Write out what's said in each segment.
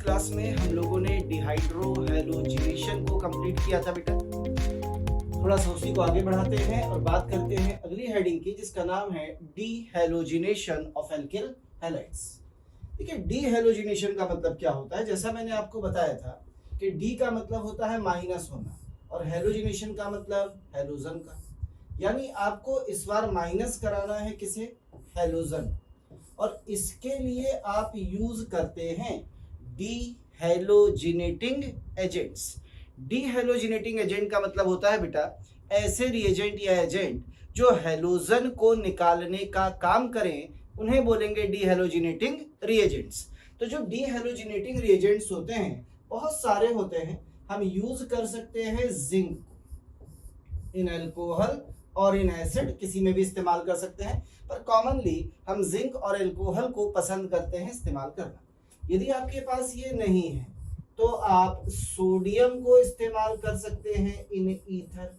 Class में हम लोगों ने डिहाइड्रो हैलोजिनेशन को कंप्लीट किया था बेटा। थोड़ा सा उसी को आगे बढ़ाते हैं और बात करते हैं अगली हेडिंग की, जिसका नाम है डीहैलोजिनेशन ऑफ एल्किल हैलाइड्स। देखिए, डीहैलोजिनेशन का मतलब क्या होता है। जैसा मैंने आपको बताया था कि डी का मतलब होता है माइनस होना और हैलोजिनेशन का मतलब हैलोजन का, यानी आपको इस बार माइनस कराना है किसे, हैलोजन, और इसके लिए आप यूज करते हैं डीहैलोजिनेटिंग एजेंट्स। डीहैलोजिनेटिंग एजेंट का मतलब होता है बेटा ऐसे रिएजेंट या एजेंट जो हैलोजन को निकालने का काम करें, उन्हें बोलेंगे डीहैलोजिनेटिंग रिएजेंट्स। तो जो डीहैलोजिनेटिंग रिएजेंट्स होते हैं बहुत सारे होते हैं। हम यूज कर सकते हैं जिंक, इन अल्कोहल और इन एसिड, किसी में भी इस्तेमाल कर सकते हैं, पर कॉमनली हम जिंक और अल्कोहल को पसंद करते हैं इस्तेमाल करना। यदि आपके पास ये नहीं है तो आप सोडियम को इस्तेमाल कर सकते हैं in ether.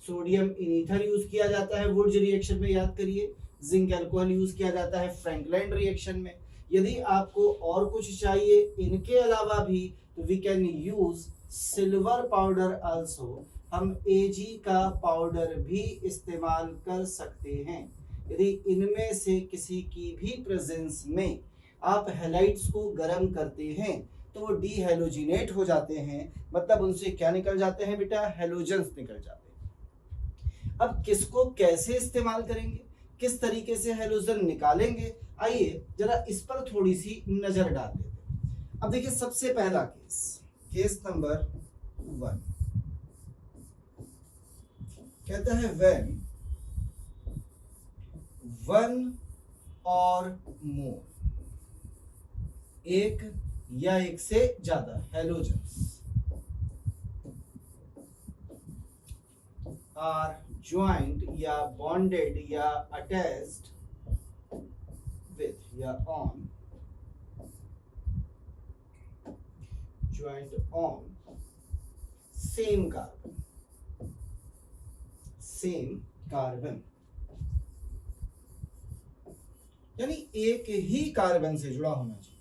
Sodium in ether use किया जाता है वुड्स रिएक्शन में, याद करिए। जिंक अल्कोहल यूज किया जाता है फ्रैंकलैंड रिएक्शन में। यदि आपको और कुछ चाहिए इनके अलावा भी तो we can use silver powder also. हम Ag का पाउडर भी इस्तेमाल कर सकते हैं। यदि इनमें से किसी की भी प्रेजेंस में आप हैलाइड्स को गर्म करते हैं तो वो डीहैलोजिनेट हो जाते हैं, मतलब उनसे क्या निकल जाते हैं बेटा, हैलोजेंस निकल जाते हैं। अब किसको कैसे इस्तेमाल करेंगे, किस तरीके से हैलोजन निकालेंगे, आइए जरा इस पर थोड़ी सी नजर डाल लेते हैं। अब देखिए, सबसे पहला केस नंबर 1 कहता है व्हेन वन और मोर, एक या एक से ज्यादा हैलोजेंस आर ज्वाइंट या बॉन्डेड या अटैच्ड विथ या on, joint on same carbon, यानी एक ही कार्बन से जुड़ा होना चाहिए,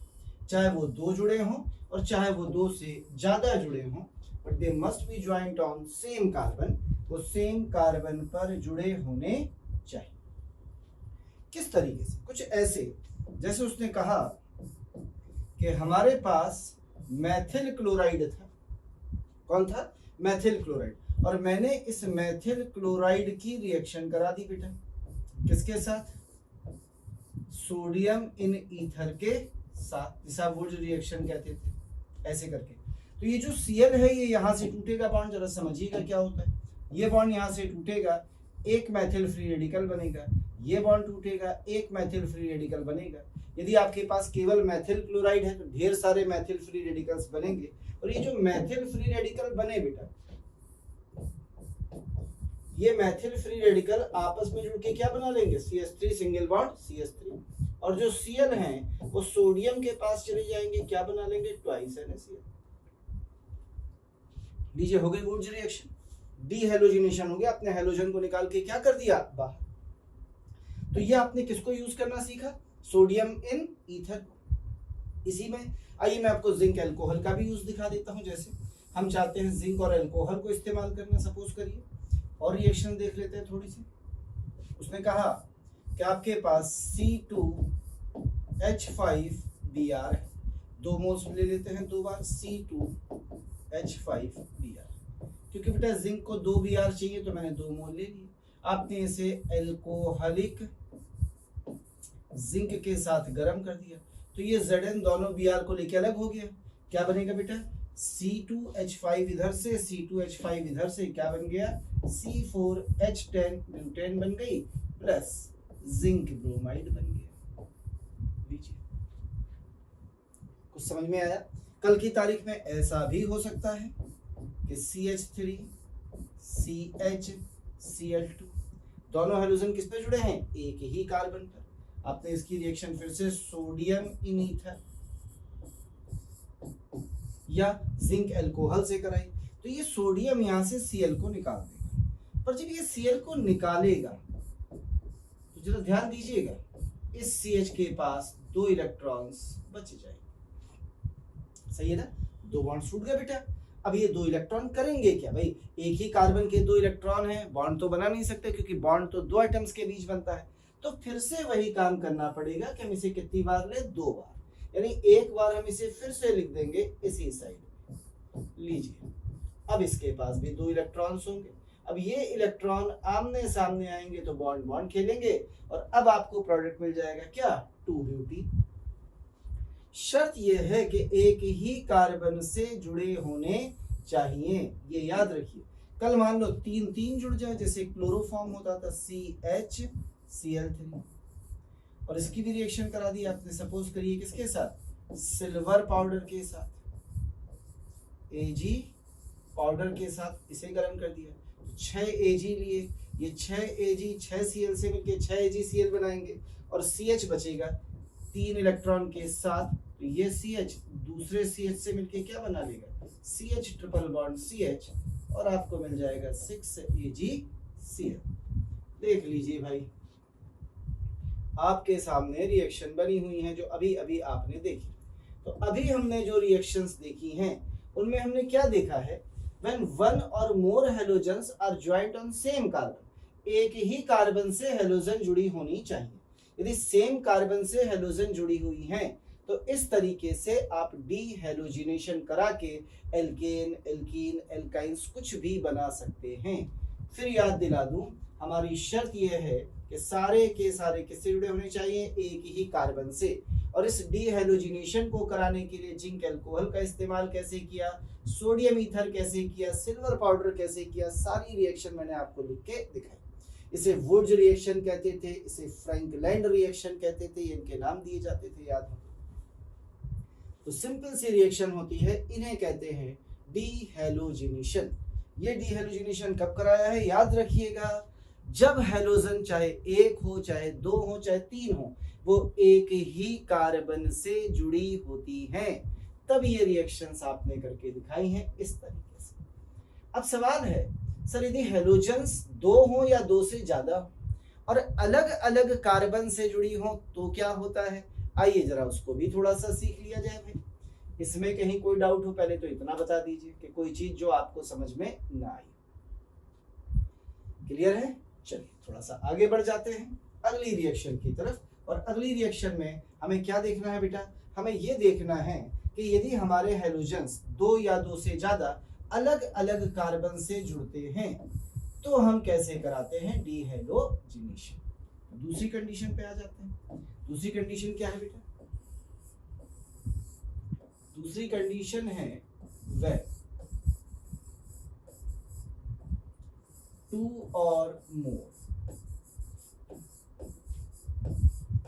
चाहे वो दो जुड़े हों और चाहे वो दो से ज्यादा जुड़े हों, but they must be joint on same carbon. वो सेम कार्बन पर जुड़े होने चाहिए। किस तरीके से, कुछ ऐसे जैसे उसने कहा कि हमारे पास मैथिल क्लोराइड था। कौन था, मैथिल क्लोराइड, और मैंने इस मैथिल क्लोराइड की रिएक्शन करा दी बेटा, किसके साथ, सोडियम इन ईथर के साथ, जिसे वुड्स रिएक्शन कहते थे, ऐसे करके। तो ये जो Cl है ये यहां से टूटेगा बॉन्ड, जरा समझिएगा क्या होता है। ये बॉन्ड यहां से टूटेगा, एक मैथिल फ्री रेडिकल बनेगा, ये बॉन्ड टूटेगा, एक मैथिल फ्री रेडिकल बनेगा। यदि आपके पास केवल मैथिल क्लोराइड है तो ढेर सारे मैथिल फ्री रेडिकल्स बनेंगे, और ये जो मैथिल फ्री रेडिकल बने बेटा, ये मैथिल फ्री रेडिकल आपस में जुड़ के क्या बना लेंगे, CH3 सिंगल बॉन्ड CH3, और जो Cl हैं वो सोडियम के पास चले जाएंगे, क्या बना लेंगे, ट्वाइस NaCl। लीजिए, हो गई वुड्स रिएक्शन, डीहैलोजिनेशन हो गया, आपने हैलोजन को निकाल के क्या कर दिया, बाहर। तो ये आपने किसको यूज करना सीखा, सोडियम इन ईथर। इसी में आइए मैं आपको जिंक अल्कोहल का भी यूज दिखा देता हूं। जैसे हम चाहते हैं जिंक और अल्कोहल को इस्तेमाल करना, सपोज करिए, और रिएक्शन देख लेते हैं थोड़ी सी। उसने कहा कि आपके पास C2H5Br है, 2 मोल्स ले लेते हैं 2 बार, C2H5Br, क्योंकि बेटा जिंक को 2 Br चाहिए तो मैंने 2 मोल ले लिए। आपने इसे एल्कोहलिक जिंक के साथ गर्म कर दिया, तो ये Zn दोनों Br को लेके अलग हो गया। क्या बनेगा बेटा, C2H5 इधर से, C2H5 इधर से, क्या बन गया, C4H10 ब्यूटेन बन गई, प्लस जिंक ब्रोमाइड बन गया। लीजिए, कुछ समझ में आया। कल की तारीख में ऐसा भी हो सकता है कि CH3 CH Cl2 दोनों हैलोजन किस पे जुड़े हैं, एक ही कार्बन पर। आपने इसकी रिएक्शन फिर से सोडियम इन ईथर या जिंक अल्कोहल से कराई, तो ये सोडियम यहां से Cl को निकाल देगा। पर जब ये Cl को निकालेगा तो जरा ध्यान दीजिएगा, इस CH के पास 2 इलेक्ट्रॉन्स बच जाएंगे। सही है ना, 2 बॉन्ड छूट गए बेटा। अब ये 2 इलेक्ट्रॉन करेंगे क्या भाई, एक ही कार्बन के 2 इलेक्ट्रॉन हैं, बॉन्ड तो बना नहीं सकते क्योंकि बॉन्ड तो 2 एटम्स के बीच बनता है। तो फिर से वही काम करना पड़ेगा कि हम इसे कितनी बार ले, 2 बार, यानी एक बार हम इसे फिर से लिख देंगे इसी साइड में। लीजिए, अब इसके पास भी 2 इलेक्ट्रॉन्स होंगे। अब ये इलेक्ट्रॉन आमने सामने आएंगे तो बॉन्ड बॉन्ड खेलेंगे और अब आपको प्रोडक्ट मिल जाएगा क्या, 2 ब्यूटीन। शर्त यह है कि एक ही कार्बन से जुड़े होने चाहिए, ये याद रखिए। कल मान लो 3 जुड़ जाए, जैसे क्लोरोफॉर्म होता था CHCl3, और इसकी भी रिएक्शन करा दी आपने। सपोज करिए किसके साथ, सिल्वर पाउडर के साथ, Ag पाउडर के साथ इसे गर्म कर दिया, 6 Ag लिए, ये 6 Ag 6 Cl से मिलके 6 AgCl बनाएंगे और CH बचेगा 3 इलेक्ट्रॉन के साथ, तो ये CH दूसरे CH से मिलके क्या बना लेगा, CH ट्रिपल बॉन्ड CH, और आपको मिल जाएगा 6 AgCl। देख लीजिए भाई, आपके सामने रिएक्शन बनी हुई है जो अभी अभी आपने देखी। तो अभी हमने जो रिएक्शंस देखी हैं उनमें हमने क्या देखा है, when one or more halogens are joined on same carbon, एक ही कार्बन से हेलोजन जुड़ी होनी चाहिए। यदि सेम कार्बन से हेलोजन जुड़ी हुई हैं तो इस तरीके से आप डी हेलोजिनेशन करा के एल्केन, एल्कीन, एल्काइंस कुछ भी बना सकते हैं। फिर याद दिला दूं, हमारी शर्त यह है कि सारे के सारे किससे जुड़े होने चाहिए, एक ही कार्बन से। और इस डी हेलोजिनेशन को कराने के लिए जिंक अल्कोहल का इस्तेमाल कैसे किया, सोडियम ईथर कैसे किया, सिल्वर पाउडर कैसे किया, सारी रिएक्शन मैंने आपको लिख के दिखाई। इसे वुड्स रिएक्शन कहते थे, इसे फ्रैंकलैंड रिएक्शन कहते थे, इनके नाम दिए जाते थे, याद हो। तो सिंपल सी रिएक्शन होती है, इन्हें कहते हैं डी हेलोजिनेशन। ये डी हेलोजिनेशन कब कराया है, याद रखिएगा, जब हेलोजन चाहे 1 हो, चाहे 2 हो, चाहे 3 हो, वो एक ही कार्बन से जुड़ी होती हैं, तब ये रिएक्शंस आपने करके दिखाई हैं इस तरीके से। अब सवाल है, सर यदि हेलोजन्स 2 हो या 2 से ज्यादा हो और अलग अलग कार्बन से जुड़ी हो तो क्या होता है, आइए जरा उसको भी थोड़ा सा सीख लिया जाए भाई। इसमें कहीं कोई डाउट हो, पहले तो इतना बता दीजिए कि कोई चीज जो आपको समझ में ना आई। क्लियर है? चलिए थोड़ा सा आगे बढ़ जाते हैं अगली रिएक्शन की तरफ। और अगली रिएक्शन में हमें क्या देखना है बेटा, हमें ये देखना है कि यदि हमारे हेलोजन्स 2 या 2 से ज्यादा अलग अलग कार्बन से जुड़ते हैं तो हम कैसे कराते हैं डी हेलोजिनेशन। दूसरी कंडीशन पे आ जाते हैं। दूसरी कंडीशन क्या है बेटा, दूसरी कंडीशन है वह 2 और मोर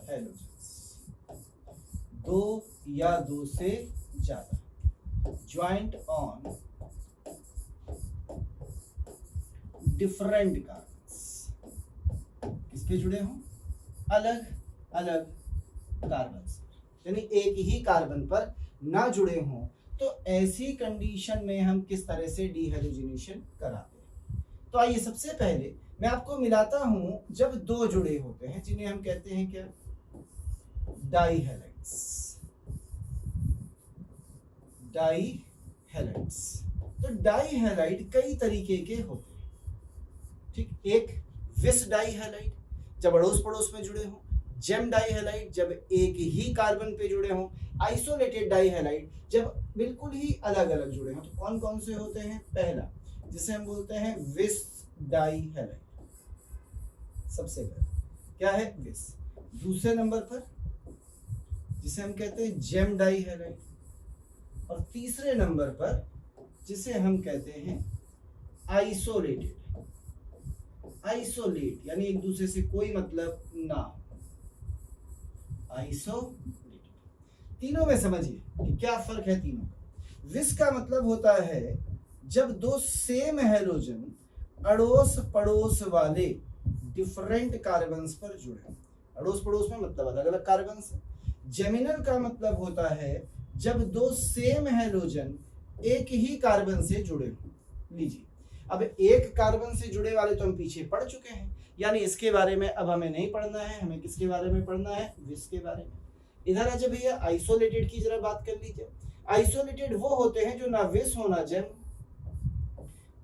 हेलोजन्स, 2 या 2 से ज्यादा, ज्वाइंट ऑन डिफरेंट कार्बन्स, किस पे जुड़े हों, अलग अलग कार्बन से, यानी एक ही कार्बन पर ना जुड़े हों, तो ऐसी कंडीशन में हम किस तरह से डी हेलोजिनेशन कराते हैं। तो आइए सबसे पहले मैं आपको मिलाता हूं जब 2 जुड़े होते हैं, जिन्हें हम कहते हैं क्या, डाई हैलाइड्स। डाई हैलाइड्स, तो डाई हैलाइड कई तरीके के होते हैं, ठीक। एक विस डाई हैलाइड जब अड़ोस पड़ोस में जुड़े हों, जेम डाई हैलाइड जब एक ही कार्बन पे जुड़े हों, आइसोलेटेड डाई हैलाइड जब बिल्कुल ही अलग अलग जुड़े हों। तो कौन कौन से होते हैं, पहला जिसे हम बोलते हैं विस डाई हैलाइड, सबसे पहले क्या है विस। दूसरे नंबर पर जिसे हम कहते हैं जेम डाई हैलाइड, और तीसरे नंबर पर जिसे हम कहते हैं आइसोलेटेड, आइसोलेट यानी एक दूसरे से कोई मतलब ना, आइसोलेटेड। तीनों में समझिए कि क्या फर्क है तीनों का। विस का मतलब होता है जब 2 सेम हेलोजन अड़ोस पड़ोस वाले डिफरेंट कार्बन्स पर जुड़े, अड़ोस पड़ोस में मतलब अलग अलग कार्बन से। जेमिनल का मतलब होता है जब 2 सेम हेलोजन एक ही कार्बन से जुड़े हों। लीजिए, अब एक कार्बन से जुड़े वाले तो हम पीछे पढ़ चुके हैं, यानी इसके बारे में अब हमें नहीं पढ़ना है, हमें किसके बारे में पढ़ना है, विस के बारे में। इधर आ जाए भैया, आइसोलेटेड की जरा बात कर लीजिए। आइसोलेटेड वो होते हैं जो ना विस हो ना जेम।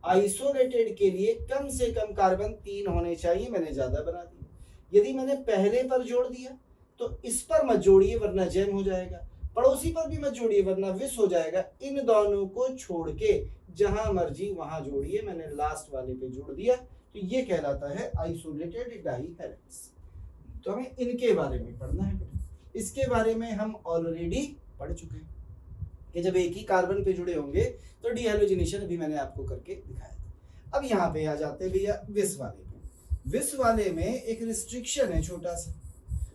आइसोलेटेड के लिए कम से कम कार्बन 3 होने चाहिए, मैंने ज्यादा बना दिया। यदि मैंने पहले पर जोड़ दिया तो इस पर मत जोड़िए वरना जेम हो जाएगा, पड़ोसी पर भी मत जोड़िए वरना विस हो जाएगा। इन दोनों को छोड़ के जहां मर्जी वहां जोड़िए, मैंने लास्ट वाले पे जोड़ दिया, तो ये कहलाता है आइसोलेटेड डाईहैलाइड्स। तो हमें इनके बारे में पढ़ना है। इसके बारे में हम ऑलरेडी पढ़ चुके हैं कि जब एक ही कार्बन पे जुड़े होंगे तो डीहैलोजिनेशन अभी मैंने आपको करके दिखाया था। अब यहाँ पे आ जाते हैं भैया विस वाले पे। विस वाले में एक रिस्ट्रिक्शन है छोटा सा,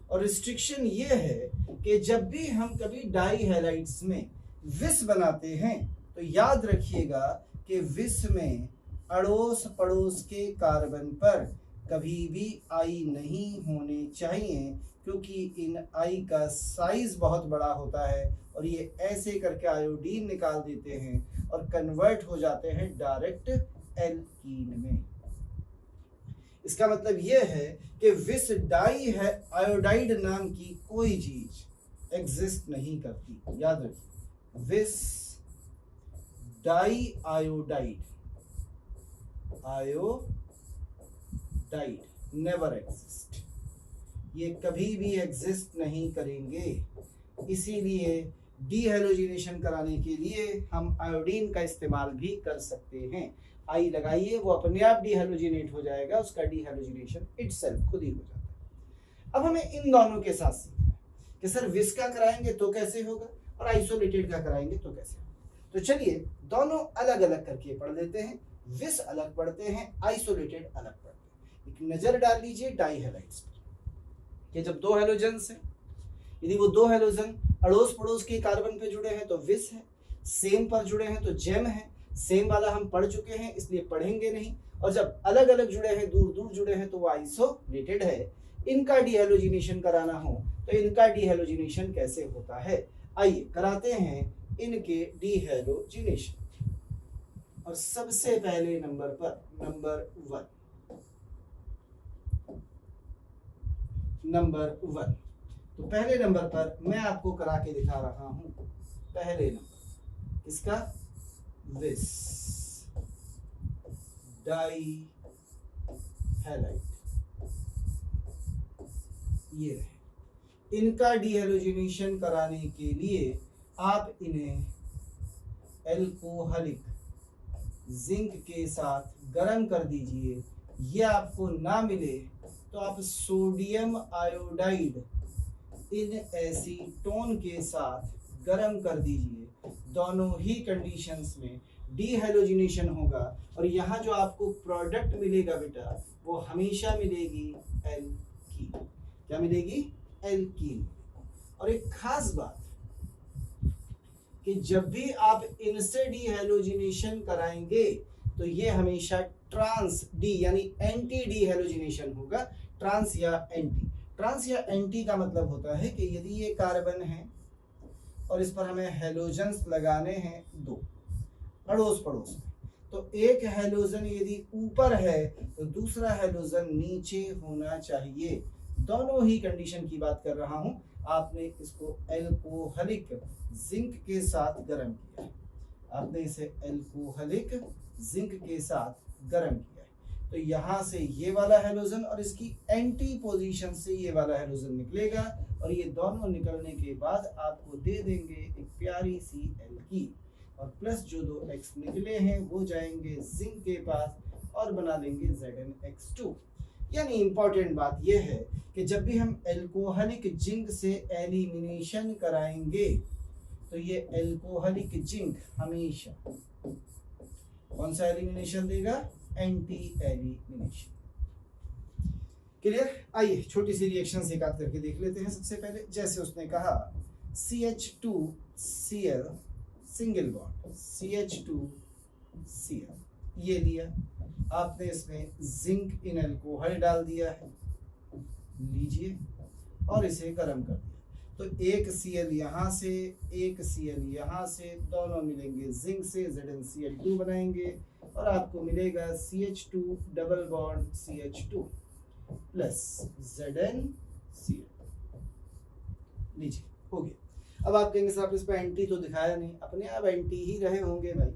और रिस्ट्रिक्शन ये है कि जब भी हम कभी डाईहैलाइड्स में विस बनाते हैं तो याद रखिएगा कि विस में अड़ोस पड़ोस के कार्बन पर कभी भी आई नहीं होने चाहिए, क्योंकि इन आई का साइज बहुत बड़ा होता है और ये ऐसे करके आयोडीन निकाल देते हैं और कन्वर्ट हो जाते हैं डायरेक्ट एल्कीन में। इसका मतलब यह है कि विस डाई है आयोडाइड नाम की कोई चीज एग्जिस्ट नहीं करती, याद रखिए। विस diiodide, iodide never exist, ये कभी भी एग्जिस्ट नहीं करेंगे। इसीलिए डीहैलोजिनेशन कराने के लिए हम आयोडीन का इस्तेमाल भी कर सकते हैं। आई लगाइए, वो अपने आप डीहैलोजिनेट हो जाएगा, उसका डीहैलोजिनेशन इटसेल्फ खुद ही हो जाता है। अब हमें इन दोनों के साथ सीखना है कि सर विस का कराएंगे तो कैसे होगा और आइसोलेटेड का कराएंगे तो कैसे होगा। तो चलिए दोनों अलग अलग करके पढ़ लेते हैं। विस अलग पढ़ते हैं, आइसोलेटेड अलग पढ़ते हैं। एक नजर डाल लीजिए डाईहैलाइड्स पर कि जब दो हैलोजन्स हैं, यदि वो दो हैलोजन अड़ोस पड़ोस के कार्बन पे जुड़े हैं तो विस है, सेम पर जुड़े हैं तो जेम है। सेम वाला हम पढ़ चुके हैं इसलिए पढ़ेंगे नहीं, और जब अलग अलग जुड़े हैं, दूर दूर जुड़े हैं, तो वो आइसोलेटेड है। इनका डीहैलोजिनेशन कराना हो तो इनका डीहैलोजिनेशन कैसे होता है, आइए कराते हैं इनके डीहैलोजिनेशन। और सबसे पहले नंबर पर नंबर 1, तो पहले नंबर पर मैं आपको करा के दिखा रहा हूं। पहले नंबर इसका विस डाईहैलाइड, ये रहे। इनका डीहैलोजिनेशन कराने के लिए आप इन्हें एल्कोहलिक जिंक के साथ गर्म कर दीजिए। ये आपको ना मिले तो आप सोडियम आयोडाइड इन एसीटोन के साथ गर्म कर दीजिए। दोनों ही कंडीशंस में डीहैलोजिनेशन होगा और यहाँ जो आपको प्रोडक्ट मिलेगा बेटा वो हमेशा मिलेगी एल्कीन। क्या मिलेगी? एल्कीन। और एक खास बात कि जब भी आप इनसे डीहैलोजिनेशन कराएंगे तो ये हमेशा ट्रांस डी यानी एंटी डीहैलोजिनेशन होगा। ट्रांस या एंटी, ट्रांस या एंटी का मतलब होता है कि यदि ये कार्बन है और इस पर हमें हैलोजन्स लगाने हैं दो अड़ोस पड़ोस में, तो एक हैलोजन यदि ऊपर है तो दूसरा हैलोजन नीचे होना चाहिए। दोनों ही कंडीशन की बात कर रहा हूं। आपने इसको एल्कोहलिक जिंक के साथ गर्म किया है, आपने इसे एल्कोहलिक जिंक के साथ गर्म किया है, तो यहाँ से ये वाला हैलोजन और इसकी एंटी पोजीशन से ये वाला हैलोजन निकलेगा और ये दोनों निकलने के बाद आपको दे देंगे एक प्यारी सी एल्कीन, और प्लस जो दो एक्स निकले हैं वो जाएंगे जिंक के पास और बना लेंगे ZnX2। यानी इंपॉर्टेंट बात यह है कि जब भी हम एल्कोहलिक जिंक से एलिमिनेशन कराएंगे तो ये एल्कोहलिक जिंक हमेशा कौन सा एलिमिनेशन देगा? Anti elimination. क्लियर? आइए छोटी सी रिएक्शन से एक आध करके देख लेते हैं। सबसे पहले जैसे उसने कहा CH2Cl सिंगल बॉन्ड, CH2Cl ये लिया, आपने इसमें जिंक इन अल्कोहल डाल दिया है, लीजिए और इसे गर्म कर दिया, तो एक Cl यहाँ से एक Cl यहाँ से, दोनों मिलेंगे जिंक से, ZnCl2 बनाएंगे और आपको मिलेगा CH2 double bond CH2 plus ZnCl। लीजिए हो गया। अब आप कहेंगे सर आप इस पर एंटी तो दिखाया नहीं, अपने आप एंटी ही रहे होंगे भाई,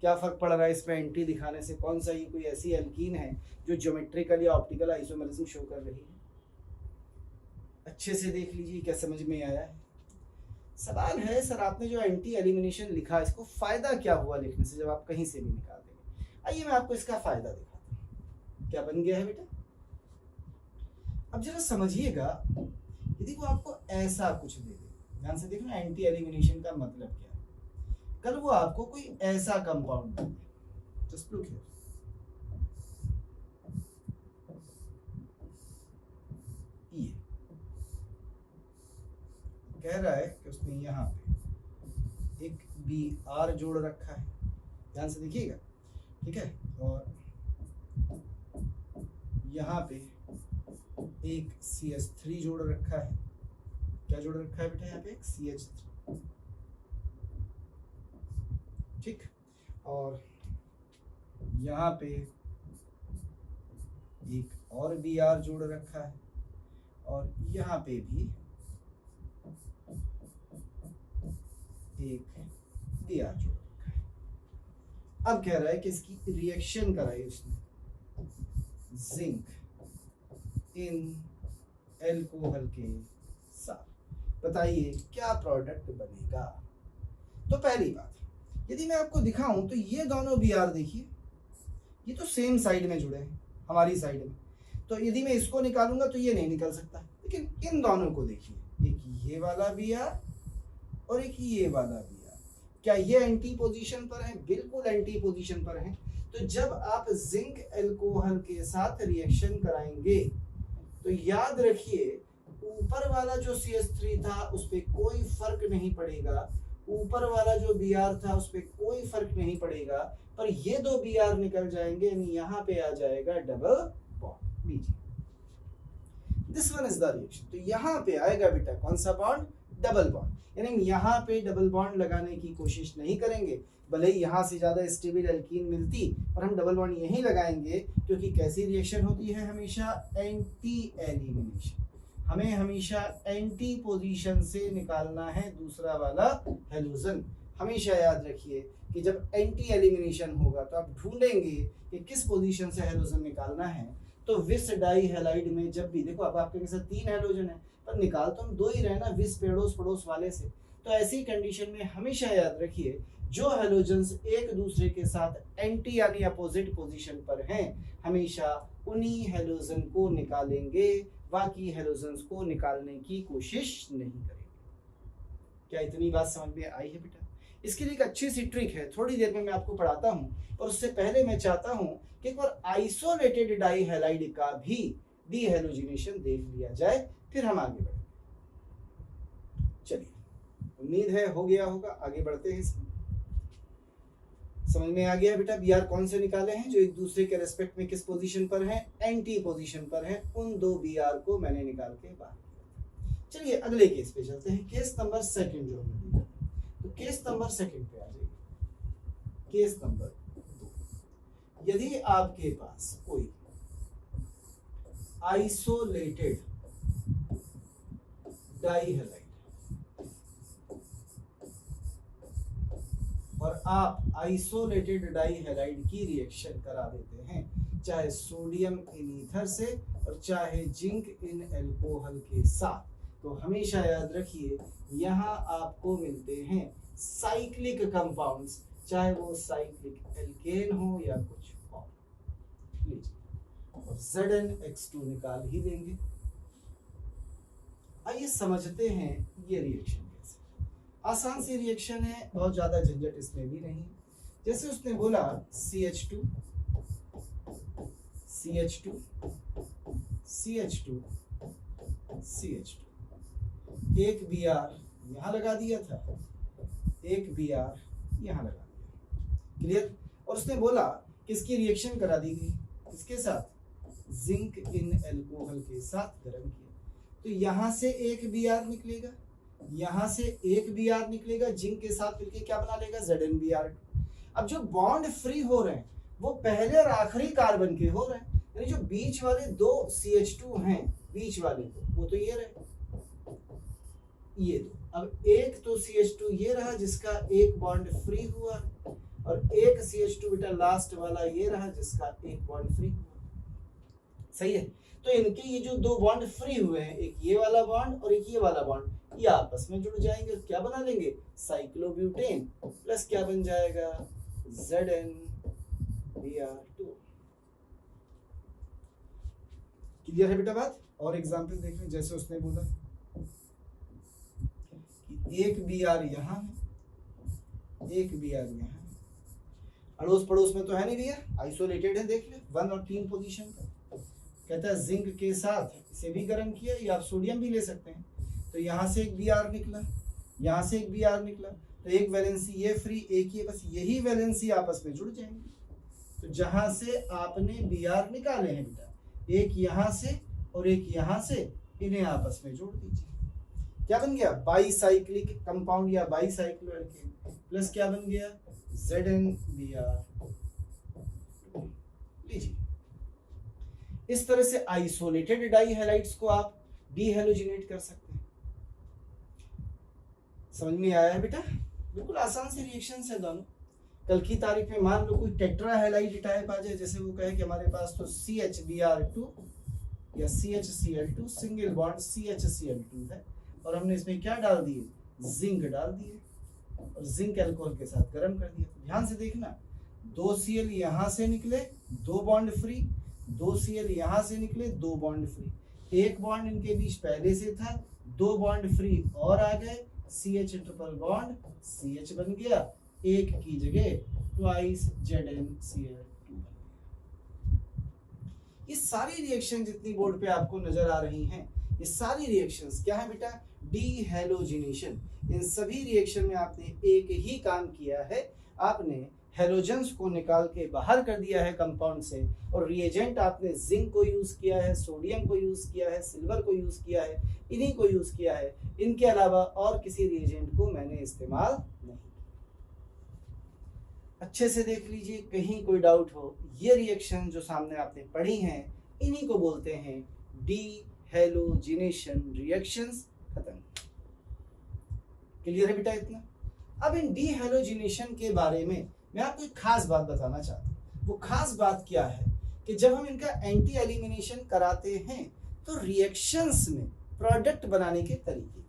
क्या फर्क पड़ रहा है इस पर एंटी दिखाने से? कौन सा ये कोई ऐसी एल्कीन है जो ज्योमेट्रिकल या ऑप्टिकल आइसोमरिज्म शो कर रही है? अच्छे से देख लीजिए क्या समझ में आया है। सवाल है सर आपने जो एंटी एलिमिनेशन लिखा इसको फायदा क्या हुआ लिखने से, जब आप कहीं से भी निकाल देंगे। आइए मैं आपको इसका फायदा दिखाता हूँ, क्या बन गया है बेटा। अब जरा समझिएगा, यदि वो आपको ऐसा कुछ दे दे, ध्यान से देखना एंटी एलिमिनेशन का मतलब क्या है। कल वो आपको कोई ऐसा compound they, just look here, ये कह रहा है कि उसने यहाँ पे एक Br जोड़ रखा है, ध्यान से देखिएगा, ठीक है, और यहाँ पे एक CH3 जोड़ रखा है। क्या जोड़ रखा है बेटा यहाँ पे? एक CH3, ठीक, और यहाँ पे एक और Br जोड़ रखा है, और यहाँ पे भी एक Br जोड़ रखा है। अब कह रहा है कि इसकी रिएक्शन कराई उसने, जिंक इन एल्कोहल के साथ, बताइए क्या प्रोडक्ट बनेगा। तो पहली बात, यदि मैं आपको दिखाऊं तो ये दोनों Br देखिए, ये तो सेम साइड में जुड़े हैं हमारी साइड में, तो यदि मैं इसको निकालूंगा तो ये नहीं निकल सकता, लेकिन इन दोनों को देखिए, एक ये वाला Br और एक ये वाला Br, क्या ये एंटी पोजीशन पर है? बिल्कुल एंटी पोजीशन पर है। तो जब आप जिंक एल्कोहल के साथ रिएक्शन कराएंगे तो याद रखिए ऊपर वाला जो CH3 था उस पर कोई फर्क नहीं पड़ेगा, ऊपर वाला जो Br था उस पर कोई फर्क नहीं पड़ेगा, पर ये दो Br निकल जाएंगे, यानी यहाँ पे आ जाएगा डबल बॉन्ड। लीजिए this one is the reaction, तो यहाँ पे आएगा बेटा कौन सा बॉन्ड? Double bond. यानी यहाँ पे डबल बॉन्ड लगाने की कोशिश नहीं करेंगे, भले ही यहाँ से ज्यादा स्टेबल एल्कीन मिलती, पर हम डबल बॉन्ड यहीं लगाएंगे, क्योंकि कैसी रिएक्शन होती है हमेशा? Anti elimination. हमें हमेशा एंटी पोजीशन से निकालना है दूसरा वाला हैलोजन। हमेशा याद रखिए कि जब एंटी एलिमिनेशन होगा तो आप ढूंढेंगे कि किस पोजीशन से हैलोजन निकालना है। तो विस डाई हैलाइड में जब भी देखो, अब आपके साथ 3 हैलोजन है, पर निकाल तो हम 2 ही रहे ना, विस पड़ोस पड़ोस वाले से। तो ऐसी कंडीशन में हमेशा याद रखिए जो हैलोजन्स एक दूसरे के साथ एंटी यानी अपोजिट पोजीशन पर हैं, हमेशा उन्हीं हैलोजन को निकालेंगे, बाकी हैलोजन्स को निकालने की कोशिश नहीं करेंगे। क्या इतनी बात समझ में आई है बेटा? इसके लिए एक अच्छी सी ट्रिक है, थोड़ी देर में मैं आपको पढ़ाता हूं, और उससे पहले मैं चाहता हूं कि एक बार आइसोलेटेड डाई हैलाइड का भी डीहैलोजिनेशन देख लिया जाए, फिर हम आगे बढ़ेंगे। चलिए, उम्मीद है हो गया होगा, आगे बढ़ते हैं। इसमें समझ में आ गया बेटा Br कौन से निकाले हैं जो एक दूसरे के रेस्पेक्ट में किस पोजीशन पर हैं? एंटी पोजीशन पर हैं। उन 2 Br को मैंने निकाल के बाहर किया। चलिए अगले केस पे चलते हैं, केस नंबर 2 जो हमने देखा। तो केस नंबर 2 पे आ जाइए, केस नंबर 2। यदि आपके पास कोई आइसोलेटेड डाइहैलाइड और आप आइसोलेटेड डाइहैलाइड की रिएक्शन करा देते हैं, चाहे सोडियम इन ईथर से और चाहे जिंक इन एल्कोहल के साथ, तो हमेशा याद रखिए यहाँ आपको मिलते हैं साइक्लिक कंपाउंड्स, चाहे वो साइक्लिक एल्केन हो या कुछ और। लीजिए, और ZnX2 निकाल ही देंगे। आइए समझते हैं ये रिएक्शन कैसे। आसान सी रिएक्शन है, बहुत ज्यादा झंझट इसमें भी नहीं। जैसे उसने बोला CH2 CH2 CH2 CH2, एक Br यहाँ लगा दिया था, एक Br यहाँ लगा दिया, क्लियर। और उसने बोला किसकी रिएक्शन करा दी गई, किसके साथ? जिंक इन एल्कोहल के साथ गर्म किया। तो यहाँ से एक Br निकलेगा, यहाँ से एक Br निकलेगा, जिंक के साथ मिलके क्या बना लेगा? ZnBr। अब जो बॉन्ड फ्री हो रहे हैं वो पहले और आखिरी कार्बन के हो रहे हैं, यानी जो बीच वाले 2 CH2 हैं बीच वाले, वो तो ये रहे, ये दो। अब एक तो CH2 ये रहा जिसका एक बॉन्ड फ्री हुआ, और एक CH2 बेटा लास्ट वाला ये रहा जिसका एक बॉन्ड फ्री हुआ। सही है, तो इनके ये जो दो बॉन्ड फ्री हुए हैं, एक ये वाला बॉन्ड और एक ये वाला बॉन्ड, ये आपस में जुड़ जाएंगे और क्या बना देंगे, साइक्लोब्यूटेन प्लस क्या बन जाएगा, ZnBr2। क्लियर है बेटा बात? और एग्जांपल देख लें, जैसे उसने बोला कि एक Br यहाँ है, एक Br यहाँ है, अड़ोस पड़ोस में तो है नहीं भैया, आइसोलेटेड है, देख ले 1 और 3 पोजीशन पर। कहता है जिंक के साथ इसे भी गर्म किया, या आप सोडियम भी ले सकते हैं, तो यहाँ से एक Br निकला, यहाँ से एक Br निकला, तो एक वैलेंसी ये फ्री, एक ये, बस यही वैलेंसी आपस में जुड़ जाएंगे। तो जहां से आपने Br निकाले हैं बेटा, एक यहाँ से और एक यहाँ से, इन्हें आपस में जोड़ दीजिए, क्या बन गया, बाईसाइक्लिक कंपाउंड या बाईसाइक्लो एल्केन, प्लस क्या बन गया, ZnBr। लीजिए, इस तरह से आइसोलेटेड डाई हैलाइड्स को आप डीहेलोजिनेट कर सकते हैं। समझ में आया है बेटा? बिल्कुल आसान से रिएक्शंस है दोनों। कल की तारीख में मान लो कोई टेट्रा हैलाइड टाइप आ जाए, जैसे वो कहे कि हमारे पास तो CHBr2 या CHCl2 सिंगल बॉन्ड CHCl2 है, और हमने इसमें क्या डाल दिए, जिंक डाल दिए, और जिंक अल्कोहल के साथ गर्म कर दिया। तो ध्यान से देखना, 2 Cl यहाँ से निकले, 2 बॉन्ड फ्री, 2 Cl यहाँ से निकले, 2 बॉन्ड फ्री, एक बॉन्ड इनके बीच पहले से था, 2 बॉन्ड फ्री और आ गए, CH ट्रिपल बॉन्ड CH बन गया, एक की जगह ट्वाइस ZnCl2। ये सारी रिएक्शन जितनी बोर्ड पे आपको नजर आ रही हैं, ये सारी रिएक्शंस क्या है बेटा, डीहेलोजिनेशन। इन सभी रिएक्शन में आपने एक ही काम किया है, आपने हेलोजेंस को निकाल के बाहर कर दिया है कंपाउंड से, और रिएजेंट आपने जिंक को यूज किया है, सोडियम को यूज किया है, सिल्वर को यूज किया है, इन्हीं को यूज किया है, इनके अलावा और किसी रिएजेंट को मैंने इस्तेमाल नहीं। अच्छे से देख लीजिए, कहीं कोई डाउट हो, ये रिएक्शन जो सामने आपने पढ़ी हैं, इन्हीं को बोलते हैं डीहेलोजिनेशन रिएक्शंस। खत्म। क्लियर है बेटा इतना? अब इन डीहेलोजिनेशन के बारे में मैं आपको एक खास बात बताना चाहता हूँ। वो खास बात क्या है कि जब हम इनका एंटी एलिमिनेशन कराते हैं तो रिएक्शंस में प्रोडक्ट बनाने के तरीके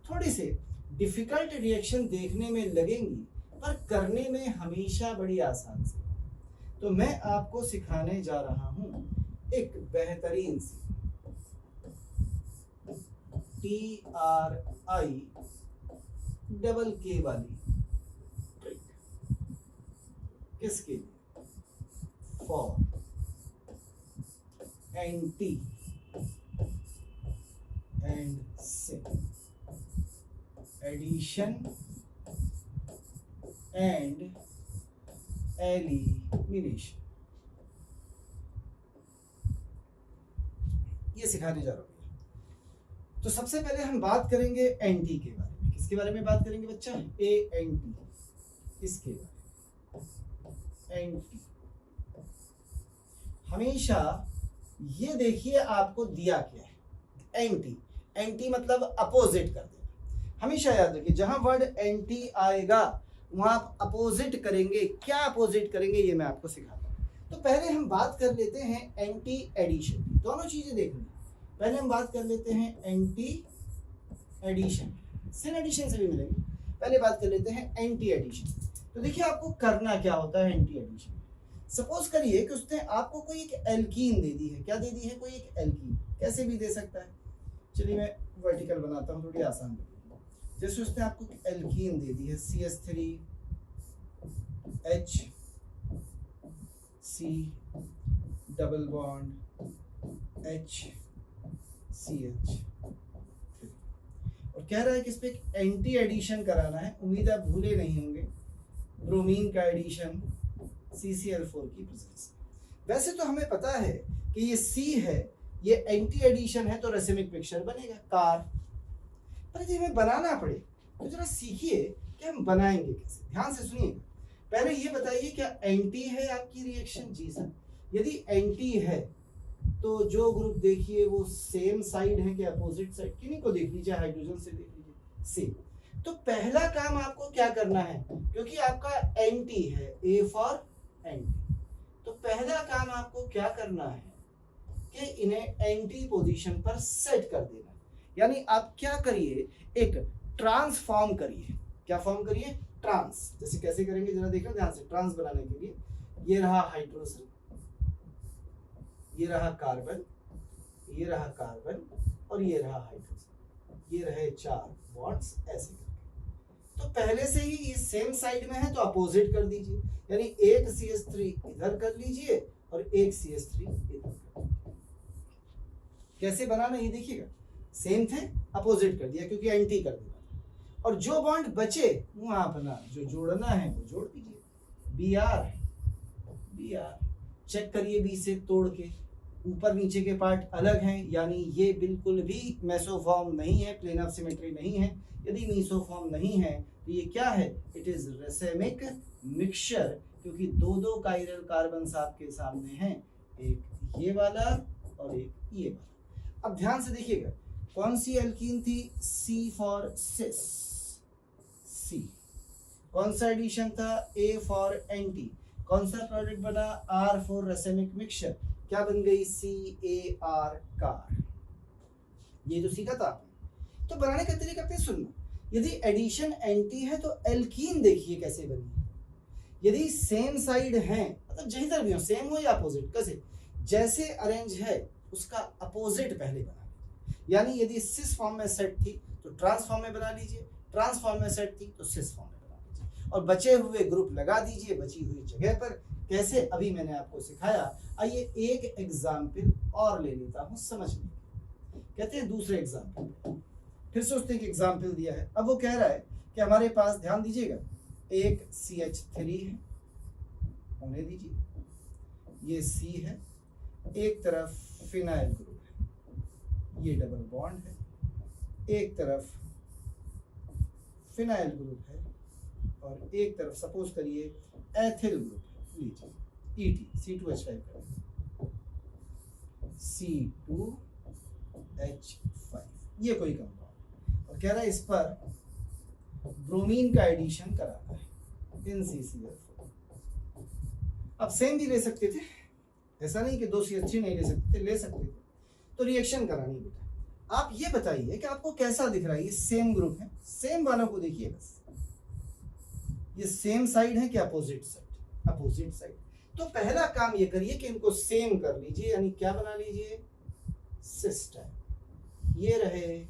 थोड़ी से डिफिकल्ट रिएक्शन देखने में लगेंगी, पर करने में हमेशा बड़ी आसान से। तो मैं आपको सिखाने जा रहा हूँ एक बेहतरीन सी TRI वाली ट्रिक। किसके लिए? For anti and syn addition and elimination, ये सिखाने जा रहा हूं। तो सबसे पहले हम बात करेंगे एंटी के बारे में। किसके बारे में बात करेंगे बच्चा? एंटी, इसके बारे में। एंटी हमेशा ये देखिए आपको दिया क्या है, एंटी। एंटी मतलब अपोजिट कर देना। हमेशा याद रखिए, जहां वर्ड एंटी आएगा वहां आप अपोजिट करेंगे। क्या अपोजिट करेंगे ये मैं आपको सिखाता हूं। तो पहले हम बात कर लेते हैं एंटी एडिशन। दोनों चीजें देख लें। पहले हम बात कर लेते हैं एंटी एडिशन, सिन एडिशन से भी मिलेंगे। पहले बात कर लेते हैं एंटी एडिशन। तो देखिए आपको करना क्या होता है एंटी एडिशन। सपोज करिए कि उसने आपको कोई एक एल्कीन दे दी है। क्या दे दी है? कोई एक एल्कीन। कैसे भी दे सकता है। चलिए मैं वर्टिकल बनाता हूँ, थोड़ी आसान लगेगी। जैसे उसने आपको एल्कीन दे दी है CH3 H C double bond H CH, और कह रहा है कि इस पे एक एंटी एडिशन कराना है। उम्मीद आप भूले नहीं होंगे, ब्रोमीन का एडिशन CCl4 की प्रेजेंस। वैसे तो हमें पता है कि ये C है, ये एंटी एडिशन है, तो रेसिमिक मिक्सचर बनेगा कार। पर यदि हमें बनाना पड़े तो जरा सीखिए कि हम बनाएंगे कैसे। ध्यान से सुनिए। पहले ये बताइए क्या एंटी है आपकी रिएक्शन? जी सर। यदि एंटी है तो जो ग्रुप देखिए वो सेम साइड है कि अपोजिट साइड? किन्हीं को देख लीजिए, हाइड्रोजन से देख लीजिए, सेम। तो पहला काम आपको क्या करना है, क्योंकि आपका एंटी है, ए फॉर एंटी, तो पहला काम आपको क्या करना है कि इन्हें एंटी पोजीशन पर सेट कर देना। यानी आप क्या करिए, एक ट्रांसफॉर्म करिए। क्या फॉर्म करिए? ट्रांस। जैसे कैसे करेंगे जरा देखो ध्यान से। ट्रांस बनाने के लिए ये रहा हाइड्रोजन, ये रहा कार्बन, ये रहा कार्बन और ये रहा हाइड्रोजन, ये रहे 4 बॉन्ड्स ऐसे करके। तो पहले से ही ये सेम साइड में है तो अपोजिट कर दीजिए, यानी एक CH3 इधर कर लीजिए और एक CH3 इधर कर लीजिए। कैसे बनाना ये देखिएगा, सेम थे अपोजिट कर दिया क्योंकि एंटी कर दिया, और जो बॉन्ड बचे वहां अपना जो जोड़ना है वो जोड़ दीजिए। Br है, Br चेक करिए बी से तोड़ के, ऊपर नीचे के पार्ट अलग हैं, यानी ये बिल्कुल भी मेसोफॉर्म नहीं है, प्लेन ऑफ सिमेट्री नहीं है। यदि मेसोफॉर्म नहीं है तो ये क्या है? इट इज रेसेमिक मिक्सचर, क्योंकि दो कायरल कार्बन आपके सामने हैं, एक ये वाला और एक ये वाला। अब ध्यान से देखिएगा, कौन सी एल्कीन थी? C for cis, C। कौन सा एडिशन था? A for anti. कौन सा प्रोडक्ट बना? R for racemic mixture. क्या बन गई? CAR, car. ये तो सीखा था आपने। तो बनाने का तरीका फिर सुनना। यदि एडिशन एंटी है तो एल्कीन देखिए कैसे बनी। यदि सेम साइड है, मतलब जिधर भी हो, सेम हो या अपोजिट, कैसे जैसे अरेंज है उसका अपोजिट पहले बना लीजिए। यानी यदि सिस फॉर्म में सेट थी तो ट्रांस फॉर्म में बना लीजिए, ट्रांस फॉर्म में सेट थी तो सिस फॉर्म में बना लीजिए, और बचे हुए ग्रुप लगा दीजिए बची हुई जगह पर। कैसे? अभी मैंने आपको सिखाया। आइए एक एग्जाम्पल और ले लेता हूं समझने। कहते हैं दूसरे एग्जाम्पल, फिर से उसने एक एग्जाम्पल दिया है। अब वो कह रहा है कि हमारे पास, ध्यान दीजिएगा, एक CH3 है, होने दीजिए, ये C है, एक तरफ फिनाइल ग्रुप है, ये डबल बॉन्ड है, एक तरफ फिनाइल ग्रुप है और एक तरफ सपोज करिए एथिल ग्रुप है। लीजिए ET, C2H5 C2H5, ये कोई कंपाउंड, और कह रहा है इस पर ब्रोमीन का एडिशन कराना है, NCCl4। अब सेम भी ले सकते थे, ऐसा नहीं कि 2 CH3 नहीं ले सकते थे, ले सकते थे। तो रिएक्शन करानी बेटा। आप ये बताइए कि आपको कैसा दिख रहा है? ये सेम ग्रुप है, सेम वालों को देखिए बस। ये सेम साइड है कि अपोजिट साइड? Opposite side. तो पहला काम ये करिए कि इनको सेम कर लीजिए, यानी क्या बना लीजिए? सिस्टम। ये रहे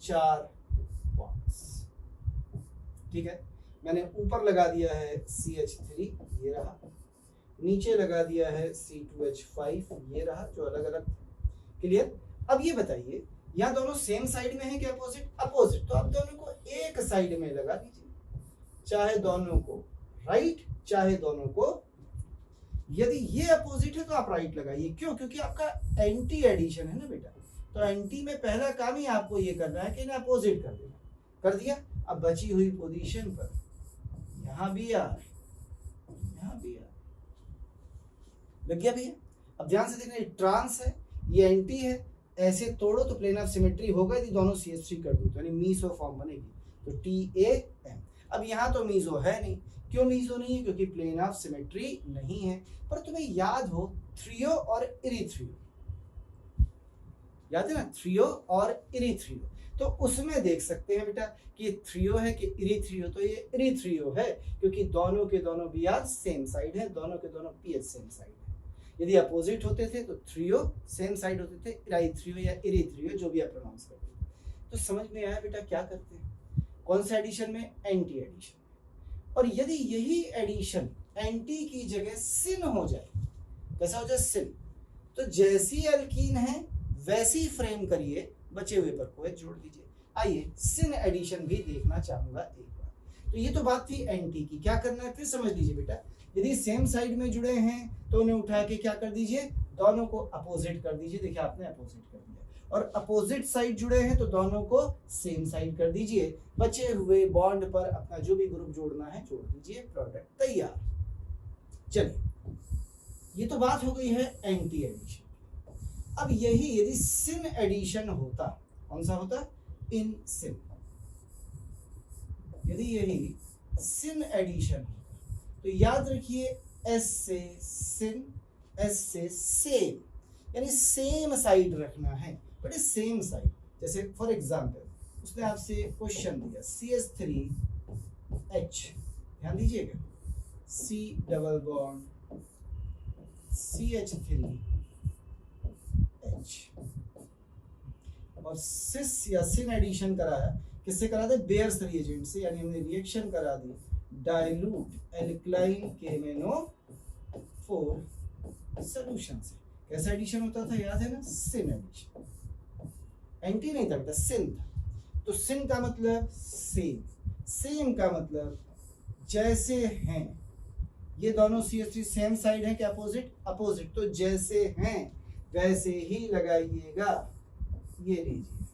4 बॉन्ड्स, ठीक है। मैंने ऊपर लगा दिया है CH3, ये रहा, नीचे लगा दिया है C2H5, ये रहा, जो अलग अलग। क्लियर? अब ये बताइए, यहाँ दोनों सेम साइड में है कि अपोजिट? अपोजिट। तो आप दोनों को एक साइड में लगा दीजिए, चाहे दोनों को राइट चाहे दोनों को। यदि ये अपोजिट है तो आप राइट लगाइए। क्यों? क्योंकि आपका एंटी एडिशन है ना बेटा, तो एंटी में पहला काम ही आपको ये करना है कि इन्हें अपोजिट कर देना। कर दिया। अब बची हुई पोजीशन पर यहाँ भी आर, यहाँ भी आर लग गया भैया। अब ध्यान से देखना, ये ट्रांस है, ये एंटी है, ऐसे तोड़ो तो प्लेन ऑफ सिमेट्री होगा। यदि दोनों CH3 कर दो तो यानी मीसो फॉर्म बनेगी, तो TAM। अब यहाँ तो मीसो है नहीं। क्यों मीसो नहीं है? क्योंकि प्लेन ऑफ सिमेट्री नहीं है। पर तुम्हें याद हो थ्रियो और इरीथ्रियो, याद है ना? थ्रियो और इरीथ्रियो, तो उसमें देख सकते हैं बेटा कि थ्रियो है कि इरीथ्रियो। तो ये इरीथ्रियो है क्योंकि दोनों के दोनों BR सेम साइड है, दोनों के दोनों PH सेम साइड है। यदि अपोजिट होते थे तो थ्रियो सेम साइड होते थे, इराइथ्रियो या इरीथ्रियो, जो भी आप प्रोनाउंस करते थे। तो समझ में आया बेटा क्या करते हैं? कौन सा एडिशन में? Anti addition. और यदि यही एडिशन एंटी की जगह सिन हो जाए, कैसा हो जाए? सिन, तो जैसी एल्कीन है वैसी फ्रेम करिए, बचे हुए पर को जोड़ दीजिए। आइए सिन एडिशन भी देखना चाहूंगा एक बार। तो ये तो बात थी एंटी की। क्या करना है फिर समझ लीजिए बेटा। यदि सेम साइड में जुड़े हैं तो उन्हें उठा के क्या कर दीजिए? दोनों को अपोजिट कर दीजिए। देखिए आपने अपोजिट कर दिया। और अपोजिट साइड जुड़े हैं तो दोनों को सेम साइड कर दीजिए। बचे हुए बॉन्ड पर अपना जो भी ग्रुप जोड़ना है जोड़ दीजिए। प्रोडक्ट तैयार। चलिए, ये तो बात हो गई है एंटी एडिशन। अब यही यदि सिन एडिशन होता, कौन सा होता? इन सिन। यदि यही सिन एडिशन होगा तो याद रखिए एस से सिन, एस से सेम, यानी सेम साइड रखना है, बट सेम साइड। जैसे फॉर एग्जांपल उसने आपसे क्वेश्चन दिया CH3H, ध्यान दीजिएगा, C डबल बॉन्ड CH3H, और सिस या सिन एडिशन कराया, किससे करा दे, बेयर्स रिएजेंट से, यानी हमने रिएक्शन करा दी डाइल्यूट एल्कलाइन KMnO4 सॉल्यूशन से। कैसा एडिशन होता था, याद है ना, सिन एडिशन। एंटी नहीं था बेटा, सिन था। तो सिन का मतलब सेम, सेम का मतलब जैसे हैं। ये दोनों CH3 सेम साइड है क्या, अपोजिट, अपोजिट, तो जैसे हैं वैसे ही लगाइएगा। ये लीजिए,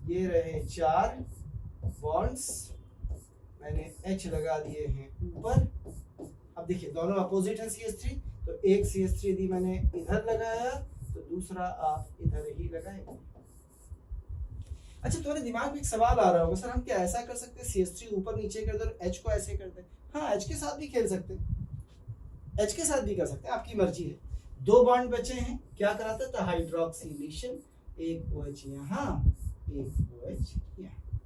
ये रहे 4 बॉन्ड्स, मैंने H लगा दिए हैं ऊपर। अब देखिए दोनों अपोजिट है CH3, तो एक CH3 यदि मैंने इधर लगाया तो दूसरा आप इधर ही लगाएंगे। अच्छा, तुम्हारे दिमाग में एक सवाल आ रहा होगा, सर हम क्या ऐसा कर सकते हैं CH3 ऊपर नीचे कर दे और H को ऐसे कर दे? हाँ, H के साथ भी खेल सकते हैं, H के साथ भी कर सकते हैं, आपकी मर्जी है। 2 बॉन्ड बचे हैं, क्या कराता था, हाइड्रोक्सिलेशन, एक OH यहाँ, एक OH यहाँ।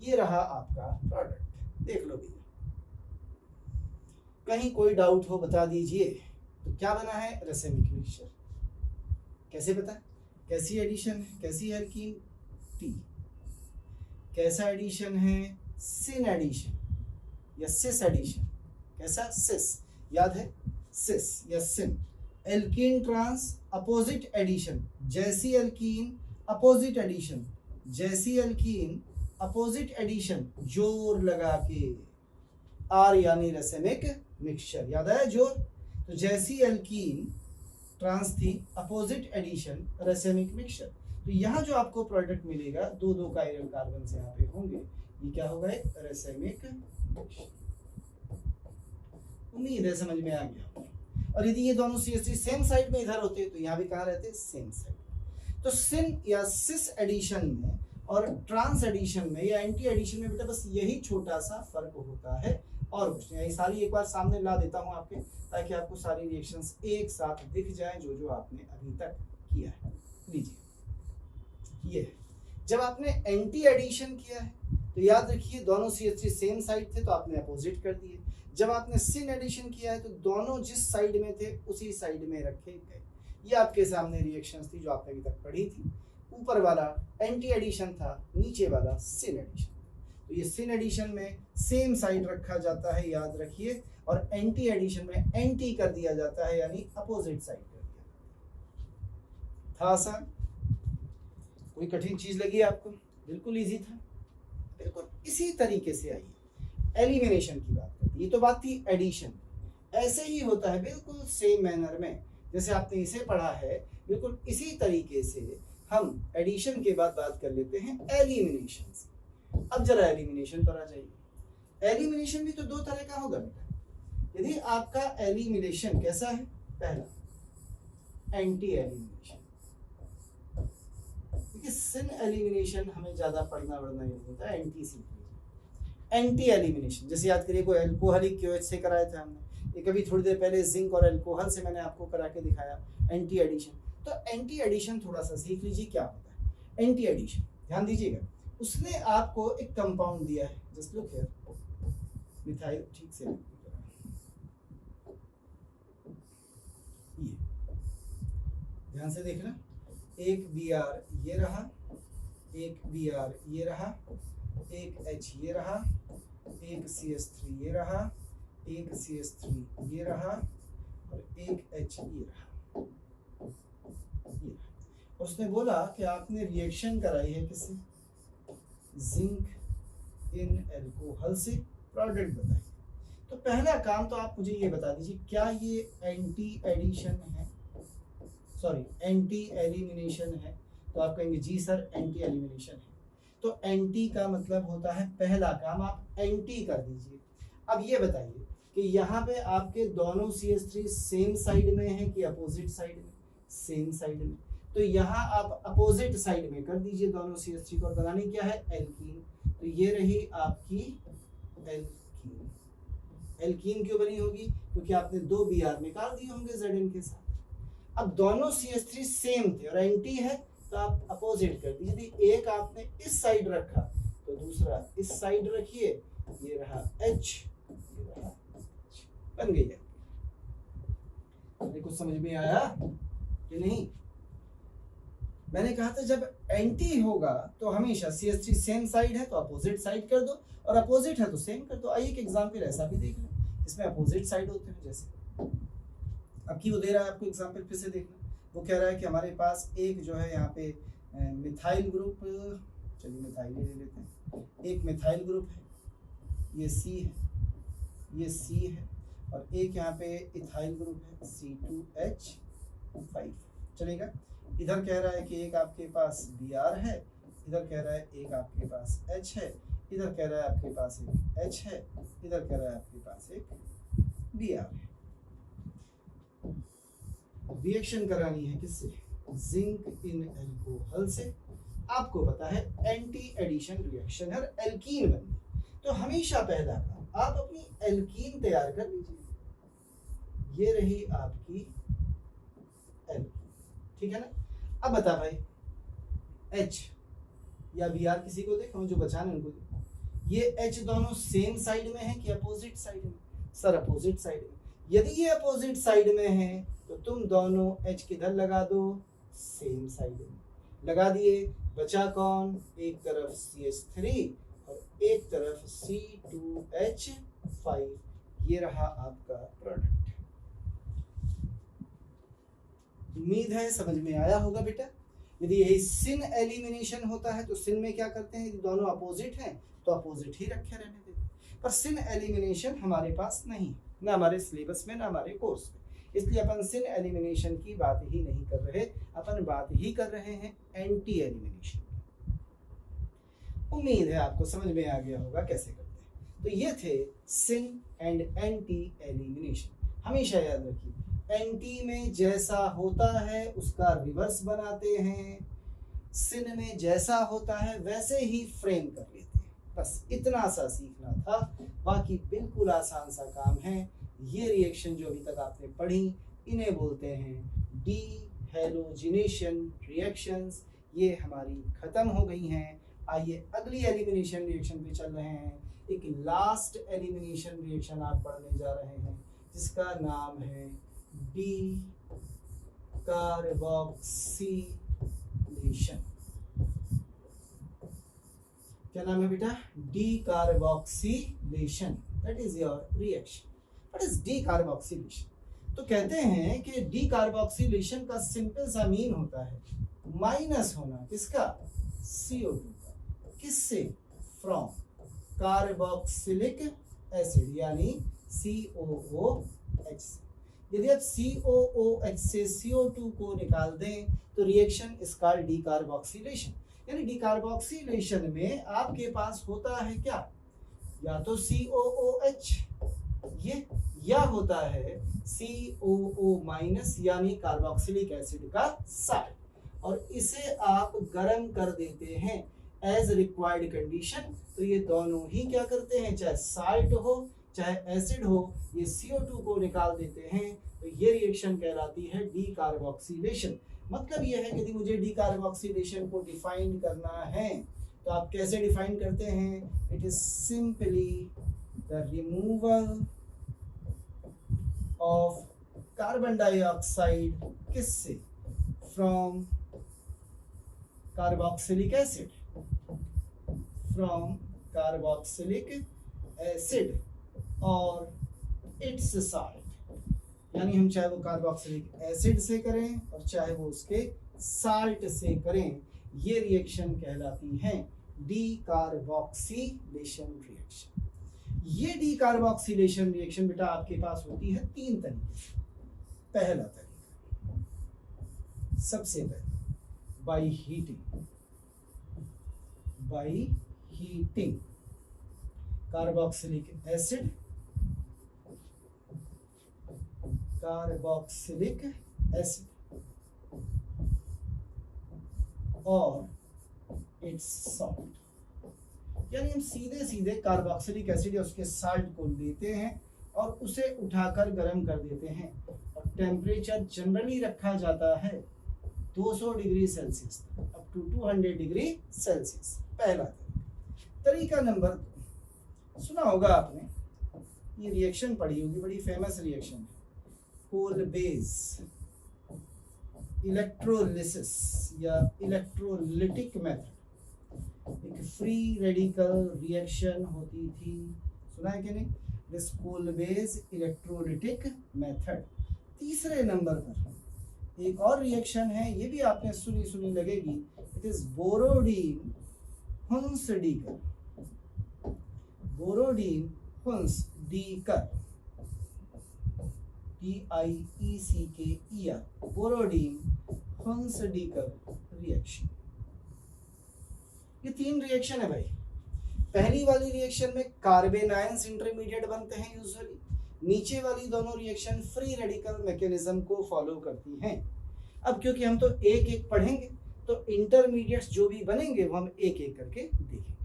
ये रहा आपका प्रोडक्ट, देख लो भैया, कहीं कोई डाउट हो बता दीजिए। तो क्या बना है, रेसेमिक मिक्सचर। कैसे पता, कैसी एडिशन है, कैसी एल्कीन, T। कैसा एडिशन है, सिन एडिशन या सिस एडिशन। कैसा, सिस, याद है, सिस या सिन। एल्कीन ट्रांस अपोजिट एडिशन, जैसी एल्कीन अपोजिट एडिशन, जैसी एल्कीन अपोजिट एडिशन, जोर लगा के, आर यानी रेसेमिक मिक्सचर, याद है जोर। तो जैसी एल्कीन ट्रांस थी, अपोजिट एडिशन, रेसेमिक मिक्सचर। तो यहाँ जो आपको प्रोडक्ट मिलेगा, 2 कायरल कार्बन से यहाँ पे होंगे, ये क्या होगा, एक रेसेमिक मिक्सचर। उम्मीद है समझ में आ गया। और यदि ये दोनों CH3 सेम साइड में इधर होते तो यहाँ भी कहाँ रहते, सेम साइड। तो सिन या सिस एडिशन में और ट्रांस एडिशन में या एंटी एडिशन में बेटा बस यही छोटा सा फर्क होता है, और कुछ नहीं। सारी एक बार सामने ला देता हूँ आपके, ताकि आपको सारी रिएक्शंस एक साथ दिख जाएं जो जो आपने अभी तक किया है। लीजिए, ये जब आपने एंटी एडिशन किया है तो याद रखिए दोनों CH3 सेम साइड थे तो आपने अपोजिट कर दिए। जब आपने सिन एडिशन किया है तो दोनों जिस साइड में थे उसी साइड में रखे गए। ये आपके सामने रिएक्शंस थी जो आपने अभी तक पढ़ी थी। ऊपर वाला एंटी एडिशन था, नीचे वाला सिन एडिशन। तो ये सिन एडिशन में सेम साइड रखा जाता है, याद रखिए, और एंटी एडिशन में एंटी कर दिया जाता है, यानी अपोजिट साइड कर दिया जाता है। था आसान? कोई कठिन चीज लगी आपको? बिल्कुल इजी था, बिल्कुल इसी तरीके से आइए एलिमिनेशन की बात करते। ये तो बात थी एडिशन, ऐसे ही होता है बिल्कुल सेम मैनर में जैसे आपने इसे पढ़ा है, बिल्कुल इसी तरीके से हम एडिशन के बाद बात कर लेते हैं एलिमिनेशन से। अब जरा एलिमिनेशन पर आ जाइए। एलिमिनेशन भी तो 2 तरह का होगा बेटा। यदि आपका एलिमिनेशन कैसा है, पहला एंटी एलिमिनेशन। देखिए सिन एलिमिनेशन हमें ज्यादा पढ़ना नहीं होता, एंटी सीख लीजिए। एंटी एलिमिनेशन जैसे याद करिए कोई एल्कोहलिक KOH से कराया था हमने, ये कभी थोड़ी देर पहले जिंक और अल्कोहल से मैंने आपको करा के दिखाया एंटी एडिशन। तो एंटी एडिशन थोड़ा सा सीख लीजिए क्या होता है। एंटी एडिशन ध्यान दीजिएगा, उसने आपको एक कंपाउंड दिया है, जस्ट लुक हियर, मिथाइल, ठीक से ये ध्यान से देखना, एक Br ये रहा, एक Br ये रहा, एक H ये रहा, एक CH3 ये रहा, एक CH3 ये रहा, और एक H ये रहा। उसने बोला कि आपने रिएक्शन कराई है किससे, जिंक इन अल्कोहल से, प्रोडक्ट बताइए। तो पहला काम तो आप मुझे ये बता दीजिए, क्या ये एंटी एडिशन है, सॉरी एंटी एलिमिनेशन है? तो आप कहेंगे जी सर एंटी एलिमिनेशन है। तो एंटी का मतलब होता है पहला काम आप एंटी कर दीजिए। अब ये बताइए कि यहाँ पे आपके दोनों CH3 सेम साइड में है कि अपोजिट साइड में? सेम साइड में। तो यहाँ आप अपोजिट साइड में कर दीजिए दोनों CH3 को, बनानी क्या है, एल्कीन। तो ये रही आपकी एल्कीन। एल्कीन क्यों बनी होगी? क्योंकि आपने 2 Br निकाल दिए होंगे Zn के साथ। अब दोनों CH3 सेम थे और एंटी है तो आप अपोजिट कर दीजिए। यदि एक आपने इस साइड रखा तो दूसरा इस साइड रखिए, ये रहा H, ये रहा H, बन गई है। तो कुछ समझ में आया कि नहीं? मैंने कहा था जब एंटी होगा तो हमेशा CH3 सेम साइड है तो अपोजिट साइड कर दो, और अपोजिट है तो सेम कर दो। आइए एक एग्जांपल ऐसा भी देख लें, इसमें अपोजिट साइड होते हैं। जैसे अब की वो दे रहा है आपको एग्जांपल, फिर से देखना। वो कह रहा है कि हमारे पास एक जो है यहाँ पे मिथाइल ग्रुप, चलिए मिथाइल ले लेते हैं। एक मिथाइल ग्रुप है, ये C है, ये C है, और एक यहाँ पे इथाइल ग्रुप है C2H5, चलेगा। इधर कह रहा है कि एक आपके पास Br है, इधर कह रहा है एक आपके पास H है, इधर कह रहा है आपके पास एक H है, इधर कह रहा है आपके पास एक Br है। रिएक्शन करानी है किससे? जिंक इन एल्कोहल से। आपको पता है एंटी एडिशन रिएक्शन है, एल्कीन बननी, तो हमेशा पहला काम आप अपनी एल्कीन तैयार कर लीजिए। ये रही आपकी एल्कीन, ठीक है ना? अब बता भाई H या Br किसी को देखो, जो बचाने उनको देखो। ये H दोनों सेम साइड में है कि अपोजिट साइड में? सर अपोजिट साइड में। यदि ये अपोजिट साइड में है तो तुम दोनों H किधर लगा दो? सेम साइड में लगा दिए। बचा कौन? एक तरफ CH3 और एक तरफ C2H5। ये रहा आपका प्रोडक्ट। उम्मीद है समझ में आया होगा बेटा। यदि यही सिन एलिमिनेशन होता है तो सिन में क्या करते हैं? यदि दोनों अपोजिट हैं तो अपोजिट ही रखे रहने देते हैं। पर सिन एलिमिनेशन हमारे पास नहीं, ना हमारे सिलेबस में, ना हमारे कोर्स में, इसलिए अपन सिन एलिमिनेशन की बात ही नहीं कर रहे, अपन बात ही कर रहे हैं एंटी एलिमिनेशन। उम्मीद है आपको समझ में आ गया होगा कैसे करते हैं। तो ये थे सिन एंड एंटी एलिमिनेशन। हमेशा याद रखिए, एंटी में जैसा होता है उसका रिवर्स बनाते हैं, सिन में जैसा होता है वैसे ही फ्रेम कर लेते हैं। बस इतना सा सीखना था, बाकी बिल्कुल आसान सा काम है। ये रिएक्शन जो अभी तक आपने पढ़ी, इन्हें बोलते हैं डी हैलोजिनेशन रिएक्शंस। ये हमारी खत्म हो गई हैं। आइए अगली एलिमिनेशन रिएक्शन पे चल रहे हैं। एक लास्ट एलिमिनेशन रिएक्शन आप पढ़ने जा रहे हैं जिसका नाम है डी कार्बोक्सिलेशन। क्या नाम है बेटा? D carboxylation. That is your reaction. What is D carboxylation? तो कहते हैं कि डी कार्बोक्सिलेशन का सिंपल सा मीन होता है माइनस होना किसका? CO2 का। किससे? फ्रॉम कार्बोक्सिलिक एसिड यानी COOH से। यदि आप COOH से CO2 को निकाल दें तो reaction is called D carboxylation. यानी डी कार्बोक्सिलेशन में आपके पास होता है क्या? या तो COOH ये, या होता है COO- यानी कार्बोक्सिलिक एसिड का साल्ट, और इसे आप गर्म कर देते हैं एज रिक्वायर्ड कंडीशन। तो ये दोनों ही क्या करते हैं? चाहे साल्ट हो चाहे एसिड हो, ये CO2 को निकाल देते हैं। तो ये रिएक्शन कहलाती है डी कार्बोक्सिलेशन। मतलब ये है कि यदि मुझे डी कार्बोक्सिलेशन को डिफाइन करना है तो आप कैसे डिफाइन करते हैं? It is simply the removal of carbon dioxide किससे? From carboxylic acid, from carboxylic acid और इट्स साल्ट। यानी हम चाहे वो कार्बोक्सिलिक एसिड से करें और चाहे वो उसके साल्ट से करें, ये रिएक्शन कहलाती है डी कार्बोक्सिलेशन रिएक्शन। ये डी कार्बोक्सिलेशन रिएक्शन बेटा आपके पास होती है 3 तरीके से। पहला तरीका, सबसे पहले by heating. Bye heating carboxylic acid, carboxylic acid और इट्स सॉल्ट। यानी हम सीधे सीधे कार्बोक्सिलिक एसिड या उसके साल्ट को लेते हैं और उसे उठाकर गर्म कर देते हैं, और टेम्परेचर जनरली रखा जाता है 200 degree Celsius up to 200 degree Celsius. पहला तरीका नंबर 2, सुना होगा आपने, ये रिएक्शन पढ़ी होगी, बड़ी फेमस रिएक्शन है, कोलबेज इलेक्ट्रोलिसिस या इलेक्ट्रोलिटिक मेथड। एक फ्री रेडिकल रिएक्शन होती थी, सुना है कि नहीं, दिस कोलबेज इलेक्ट्रोलिटिक मेथड। तीसरे नंबर पर एक और रिएक्शन है, ये भी आपने सुनी लगेगी, it is Borodin Hunsdiecker. Borodin Hunsdiecker, DIECKER, Borodin Hunsdiecker reaction. ये 3 रिएक्शन है भाई। पहली वाली रिएक्शन में कार्बन आयंस इंटरमीडिएट बनते हैं यूजुअली, नीचे वाली दोनों रिएक्शन फ्री रेडिकल मैकेनिज्म को फॉलो करती हैं। अब क्योंकि हम तो एक एक पढ़ेंगे, तो इंटरमीडिएट्स जो भी बनेंगे वो हम एक एक करके देखेंगे।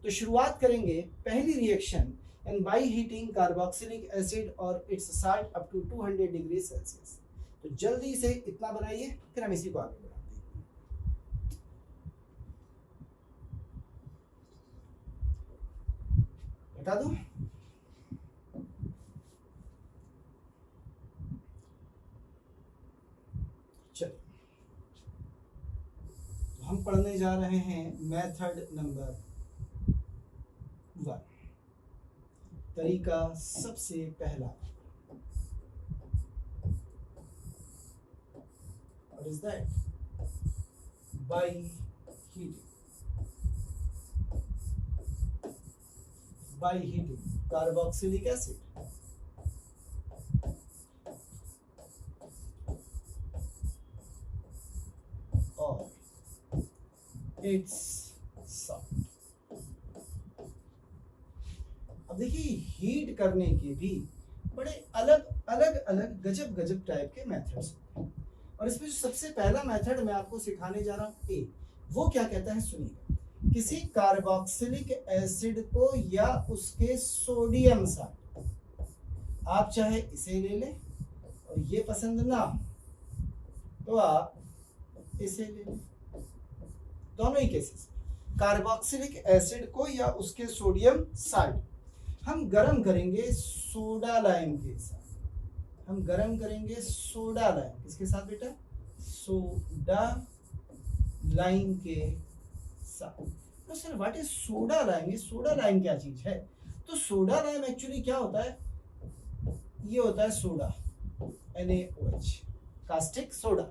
तो शुरुआत करेंगे पहली reaction, and by heating carboxylic acid और its salt up to 200 degree Celsius. तो जल्दी से इतना बनाइए, फिर हम इसी को आगे बढ़ाते हैं। बता दूं, चलो तो हम पढ़ने जा रहे हैं मेथड नंबर 1। तरीका सबसे पहला, what is that? By heating. By heating carboxylic acid or its salt. अब देखिए, हीट करने के भी बड़े अलग अलग गजब टाइप के मेथड्स होते हैं, और इसमें जो सबसे पहला मेथड मैं आपको सिखाने जा रहा हूँ ए, वो क्या कहता है सुनिएगा। किसी कार्बोक्सिलिक एसिड को या उसके सोडियम साल्ट, आप चाहे इसे ले लें और ये पसंद ना हो तो आप इसे ले लें, दोनों ही केसेस, कार्बोक्सिलिक एसिड को या उसके सोडियम साल्ट हम गरम करेंगे सोडा लाइम के साथ। हम गरम करेंगे सोडा लाइम, किसके साथ बेटा? सोडा लाइम के साथ। तो sir what is soda lime? ये सोडा लाइम क्या चीज है? तो सोडा लाइम एक्चुअली क्या होता है, ये होता है सोडा, NaOH, कास्टिक सोडा,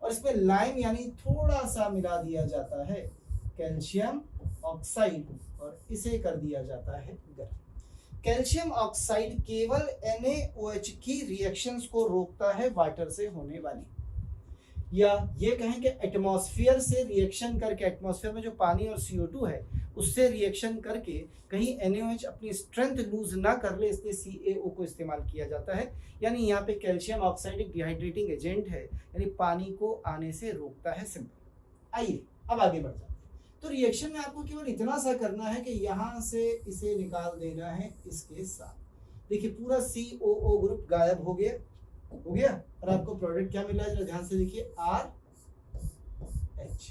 और इसमें लाइम यानी थोड़ा सा मिला दिया जाता है कैल्शियम ऑक्साइड, और इसे कर दिया जाता है गर्म। कैल्शियम ऑक्साइड केवल NaOH की रिएक्शंस को रोकता है वाटर से होने वाली, या ये कहें कि एटमॉस्फेयर से रिएक्शन करके, एटमॉस्फेयर में जो पानी और CO2 है उससे रिएक्शन करके कहीं NaOH अपनी स्ट्रेंथ लूज ना कर ले, इसलिए CaO को इस्तेमाल किया जाता है। यानी यहाँ पे कैल्शियम ऑक्साइड एक डिहाइड्रेटिंग एजेंट है, यानी पानी को आने से रोकता है, सिंपल। आइए अब आगे बढ़ जाते हैं। तो रिएक्शन में आपको केवल इतना सा करना है कि यहाँ से इसे निकाल देना है इसके साथ। देखिए पूरा COO ग्रुप गायब हो गया, और आपको प्रोडक्ट क्या मिल रहा है, जरा ध्यान से देखिए, RH,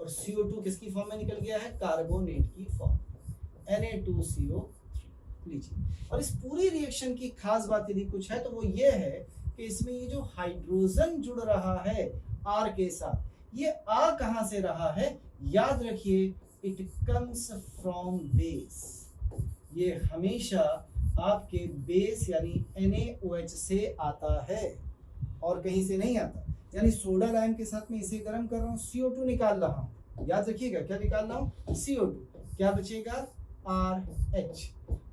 और CO2 किसकी फॉर्म में निकल गया है, कार्बोनेट की फॉर्म, Na2CO3। लीजिए, और इस पूरी रिएक्शन की खास बात यदि कुछ है तो वो ये है कि इसमें ये जो हाइड्रोजन जुड़ रहा है R के साथ, ये आ कहां से रहा है, याद रखिए, इट कम्स फ्रॉम बेस। ये हमेशा आपके बेस यानी NaOH से आता है और कहीं से नहीं आता। यानी सोडा लाइम के साथ में इसे गर्म कर रहा हूँ, CO2 निकाल रहा हूँ, याद रखिएगा क्या निकाल रहा हूँ, CO2, क्या बचेगा, RH,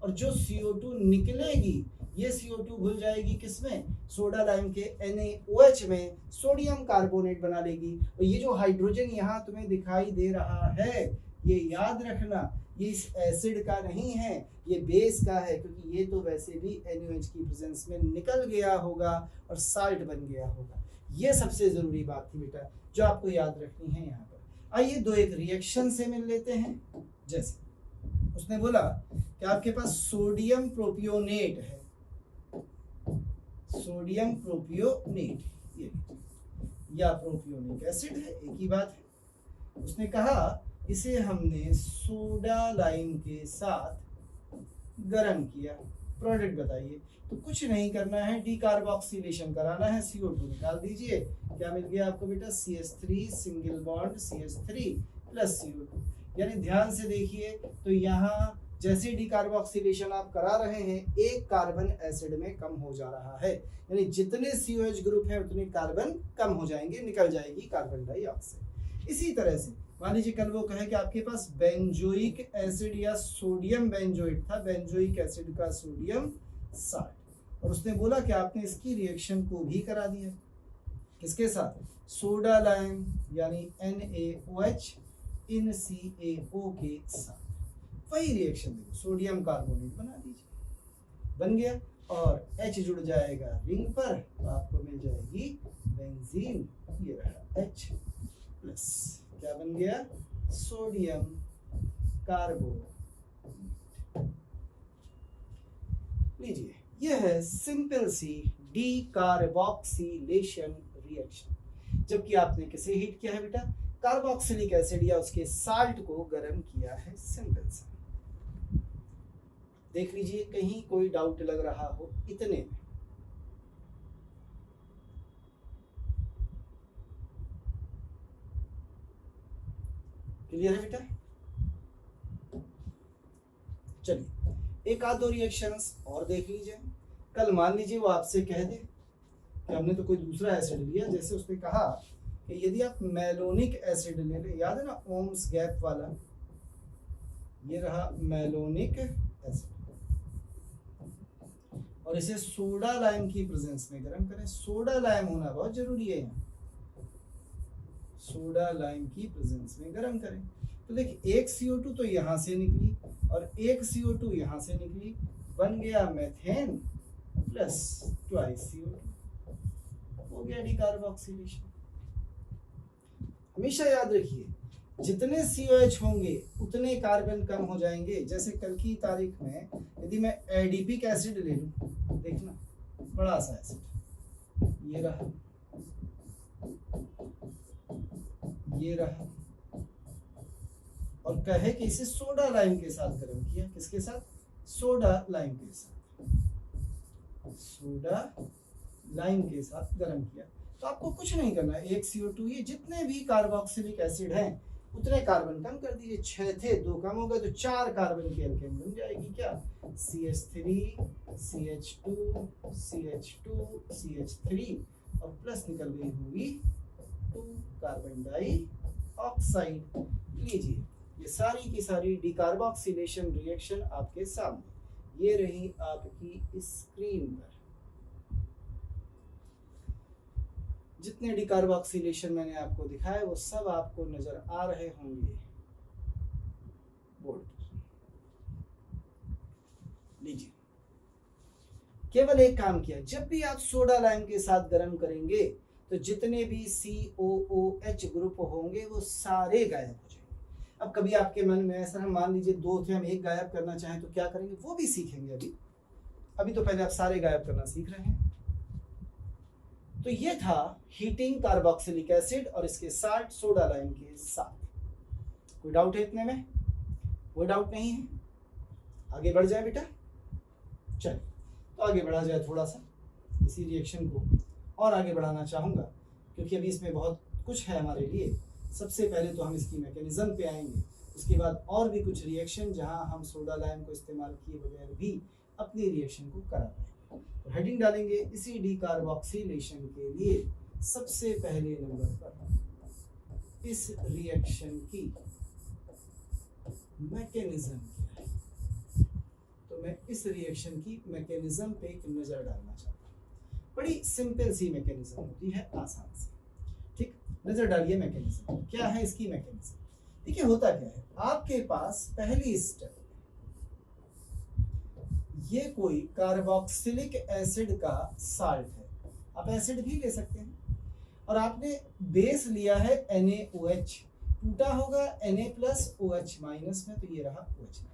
और जो CO2 निकलेगी ये CO2 घुल जाएगी किसमें, सोडा लाइम के NaOH में, सोडियम कार्बोनेट बना लेगी। और ये जो हाइड्रोजन यहाँ तुम्हें दिखाई दे रहा है, ये याद रखना, ये इस एसिड का नहीं है, ये बेस का है, क्योंकि ये तो वैसे भी NaOH की प्रेजेंस में निकल गया होगा और साल्ट बन गया होगा। ये सबसे जरूरी बात थी बेटा जो आपको याद रखनी है यहाँ पर। आइए दो एक रिएक्शन से मिल लेते हैं। जैसे उसने बोला कि आपके पास सोडियम प्रोपियोनेट है, सोडियम प्रोपियोनेट ये या प्रोपियोनिक एसिड है, एक ही बात है। उसने कहा इसे हमने सोडा लाइम के साथ गर्म किया, प्रोडक्ट बताइए। तो कुछ नहीं करना है, डीकार्बोक्सिलेशन कराना है, CO2 निकाल दीजिए। क्या मिल गया आपको बेटा? CH3 single bond CH3 plus CO2। यानी ध्यान से देखिए, तो यहाँ जैसे डीकार्बोक्सिलेशन आप करा रहे हैं, एक कार्बन एसिड में कम हो जा रहा है, यानी जितने COH ग्रुप है उतने कार्बन कम हो जाएंगे, निकल जाएगी कार्बन डाइऑक्साइड। इसी तरह से मान लीजिए कल वो कहे कि आपके पास बेंजोइक एसिड या सोडियम बेंजोइट था, बेंजोइक एसिड का सोडियम साल्ट, और उसने बोला कि आपने इसकी रिएक्शन को भी करा दिया, किसके साथ? सोडा लाइम यानी NaOH इन CaO के साथ। वही रिएक्शन देखो, सोडियम कार्बोनेट बना दीजिए, बन गया, और H जुड़ जाएगा रिंग पर, तो आपको मिल जाएगी बेंजीन। ये रहा H प्लस, क्या बन गया? Sodium carbonate. लीजिए, यह है सिंपल सी डीकार्बोक्सिलेशन रिएक्शन। जबकि आपने किसे हीट किया है बेटा? कार्बोक्सिलिक एसिड या उसके साल्ट को गर्म किया है, सिंपल सा। देख लीजिए कहीं कोई डाउट लग रहा हो इतने में। क्लियर है बेटा? चलिए एक आध दो रिएक्शंस और देख लीजिए। कल मान लीजिए वो आपसे कह दे कि हमने तो कोई दूसरा एसिड लिया, जैसे उसने कहा कि यदि आप मेलोनिक एसिड ले ले, याद है ना ओम्स गैप वाला, ये रहा मेलोनिक एसिड, और इसे सोडा लाइम की प्रेजेंस में गर्म करें। सोडा लाइम होना बहुत जरूरी है यहाँ, सोडा लाइम की प्रेजेंस में गर्म करें। तो देखिए एक CO2 तो यहाँ से निकली और एक CO2 यहाँ से निकली, बन गया मेथेन प्लस ट्वाइस CO2, हो गया डीकार्बोक्सिलेशन। हमेशा याद रखिए जितने COH होंगे उतने कार्बन कम हो जाएंगे। जैसे कल की तारीख में यदि मैं एडिपिक एसिड ले लूं, देखना बड़ा सा एसिड, ये रहा, ये रहा, और कहे कि इसे सोडा लाइम के साथ गर्म किया, किसके साथ? सोडा लाइम के साथ, सोडा लाइम के साथ गर्म किया। तो आपको कुछ नहीं करना है, एक CO2, ये जितने भी कार्बोक्सिलिक एसिड हैं उतने कार्बन कम कर दीजिए। 6 थे, 2 कम हो गए, तो 4 कार्बन की एल्केन बन जाएगी। क्या? CH3 CH2 CH2 CH3 और प्लस निकल गई होगी 2 कार्बन डाइऑक्साइड। लीजिए ये सारी की सारी डीकार्बोक्सिलेशन रिएक्शन आपके सामने, ये रही आपकी स्क्रीन पर। जितने डीकार्बोक्सिलेशन मैंने आपको दिखाए वो सब आपको नजर आ रहे होंगे बोर्ड पर। लीजिए केवल एक काम किया, जब भी आप सोडा लाइम के साथ गर्म करेंगे तो जितने भी COOH ग्रुप होंगे वो सारे गायब हो जाएंगे। अब कभी आपके मन में ऐसा मान लीजिए 2 थे, हम एक गायब करना चाहें तो क्या करेंगे, वो भी सीखेंगे। अभी तो पहले आप सारे गायब करना सीख रहे हैं। तो ये था हीटिंग कार्बोक्सिलिक एसिड और इसके साल्ट सोडा लाइम के साथ। कोई डाउट है इतने में? कोई डाउट नहीं है? आगे बढ़ जाए बेटा। चलिए तो आगे बढ़ा जाए, थोड़ा सा इसी रिएक्शन को और आगे बढ़ाना चाहूँगा क्योंकि अभी इसमें बहुत कुछ है हमारे लिए। सबसे पहले तो हम इसकी मैकेनिज्म पे आएंगे, उसके बाद और भी कुछ रिएक्शन जहां हम सोडा लाइम को इस्तेमाल किए बगैर भी अपनी रिएक्शन को करा पाएंगे। तो हेडिंग डालेंगे इसी डीकार्बोक्सिलेशन के लिए सबसे पहले नंबर पर इस रिएक्शन की मैकेनिज्म क्या है। तो मैं इस रिएक्शन की मैकेनिज्म पे एक नजर डालना चाहता हूँ। बड़ी सिंपल सी मैकेनिज्म होती है, आसान सी। ठीक, नजर डालिए मैकेनिज्म क्या है इसकी मैकेनिज्म। देखिए होता क्या है, आपके पास पहली स्टेप ये कोई कार्बोक्सिलिक एसिड का साल्ट है, आप एसिड भी ले सकते हैं, और आपने बेस लिया है NaOH, टूटा होगा Na+OH- में, तो ये रहा OH-।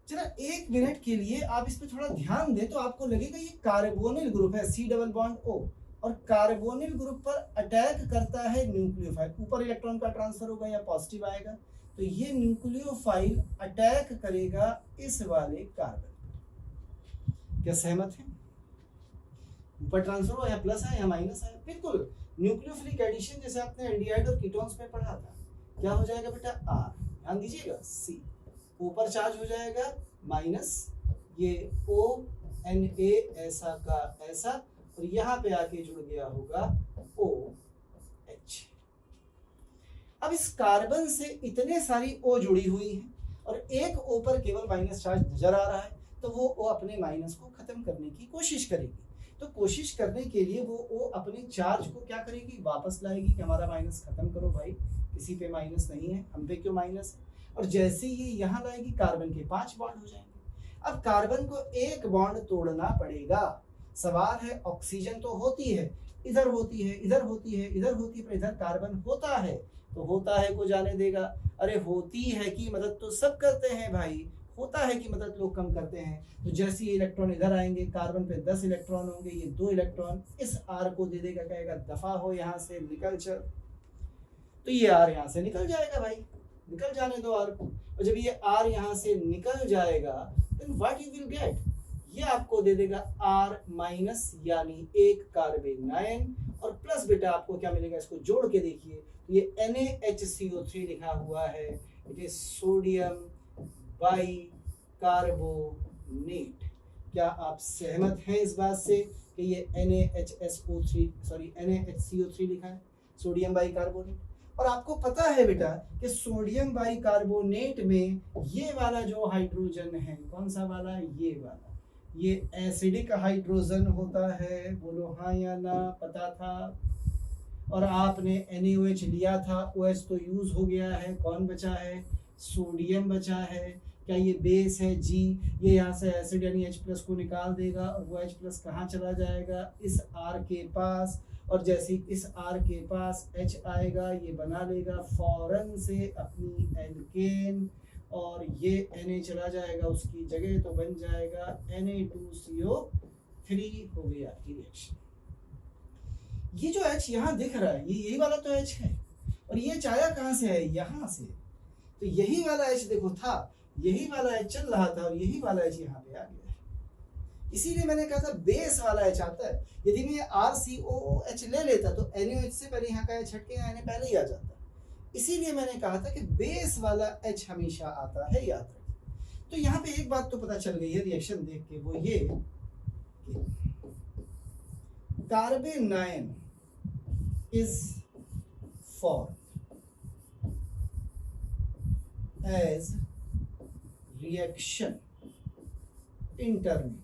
जरा 1 मिनट के लिए आप इस पे थोड़ा ध्यान दें तो आपको लगेगा ये कार्बोनिल ग्रुप है, C डबल बॉन्ड O, और कार्बोनिल ग्रुप पर अटैक करता है न्यूक्लियोफाइल। ऊपर इलेक्ट्रॉन का ट्रांसफर होगा या पॉजिटिव आएगा, तो ये न्यूक्लियोफाइल अटैक करेगा इस वाले कार्बन। क्या सहमत है? ऊपर ट्रांसफर हुआ या प्लस आया या माइनस आया, बिल्कुल न्यूक्लियोफिलिक एडिशन जैसे आपने एल्डिहाइड और कीटोन्स में पढ़ा था। क्या हो जाएगा बेटा? R, ध्यान दीजिएगा, C ऊपर चार्ज हो जाएगा माइनस, ये ONA ऐसा का ऐसा, और यहां पे आके जुड़ गया होगा OH। अब इस कार्बन से इतने सारी O जुड़ी हुई हैं और एक O पर केवल माइनस चार्ज नजर आ रहा है, तो वो O अपने माइनस को खत्म करने की कोशिश करेगी। तो कोशिश करने के लिए वो O अपने चार्ज को क्या करेगी? वापस लाएगी कि हमारा माइनस खत्म करो भाई, किसी पे माइनस नहीं है, हम पे क्यों माइनस है। और जैसे ही यहाँ लाएगी कार्बन के 5 बॉन्ड हो जाएंगे। अब कार्बन को एक बॉन्ड तोड़ना पड़ेगा। सवाल है, ऑक्सीजन तो होती है, इधर होती है, इधर होती है, इधर होती है, पर इधर कार्बन होता है, तो होता है को जाने देगा। अरे होती है की मदद तो सब करते हैं भाई, होता है की मदद लोग कम करते हैं। तो जैसे ये इलेक्ट्रॉन इधर आएंगे, कार्बन पे 10 इलेक्ट्रॉन होंगे, ये 2 इलेक्ट्रॉन इस R को दे देगा, कहेगा दफा हो यहाँ से, निकल चल। तो ये R यहाँ से निकल जाएगा भाई, निकल जाने दो R को। और जब ये R यहाँ से निकल जाएगा, then what you will get, ये आपको दे देगा R माइनस यानी 1 कार्बन आयन, और प्लस बेटा आपको क्या मिलेगा, इसको जोड़ के देखिए, तो ये NaHCO3 लिखा हुआ है, इट इज सोडियम बाइकार्बोनेट। क्या आप सहमत हैं इस बात से कि ये NaHCO3 लिखा है, सोडियम बाइकार्बोनेट। और आपको पता है बेटा कि सोडियम बाइकार्बोनेट में ये वाला जो हाइड्रोजन है, कौन सा वाला? ये वाला, ये एसिडिक हाइड्रोजन होता है। बोलो हाँ या ना, पता था। और आपने NaOH लिया था, OH तो यूज हो गया है, कौन बचा है? सोडियम बचा है। क्या ये बेस है G, ये यहाँ से एसिड यानी H+ को निकाल देगा, और वो H+ कहाँ चला जाएगा? इस R के पास। और जैसे इस R के पास H आएगा, ये बना लेगा फौरन से अपनी एल्केन, और ये Na चला जाएगा उसकी जगह, तो बन जाएगा Na2CO3 हो गया रिएक्शन। ये जो H यहाँ दिख रहा है, ये यही वाला तो H है, और ये H आया कहाँ से है? यहाँ से। तो यही वाला H देखो था, यही वाला H चल रहा था, और यही वाला H यहाँ पे आ गया है। इसीलिए मैंने कहा था बेस वाला H आता है। यदि मैं RCOOH ले लेता तो NaOH से पहले यहाँ का H हट के Na पहले ही आ जाता। इसीलिए मैंने कहा था कि बेस वाला H हमेशा आता है, याद रखिए। तो यहाँ पे एक बात तो पता चल गई है रिएक्शन देख के, वो ये carbanion is formed as reaction intermediate,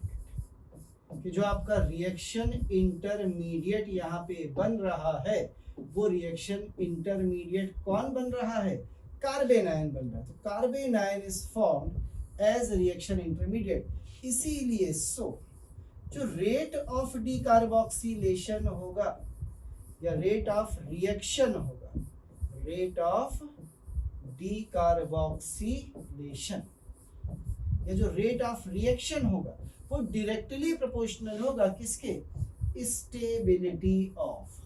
कि जो आपका रिएक्शन इंटरमीडिएट यहाँ पे बन रहा है, वो रिएक्शन इंटरमीडिएट कौन बन रहा है? कार्बन आयन बन रहा है। तो carbanion is formed as reaction intermediate. इसीलिए जो रेट ऑफ डीकार्बोक्सिलेशन होगा या रेट ऑफ रिएक्शन होगा, रेट ऑफ डीकार्बोक्सिलेशन या जो रेट ऑफ रिएक्शन होगा, वो डायरेक्टली प्रोपोर्शनल होगा किसके? स्टेबिलिटी ऑफ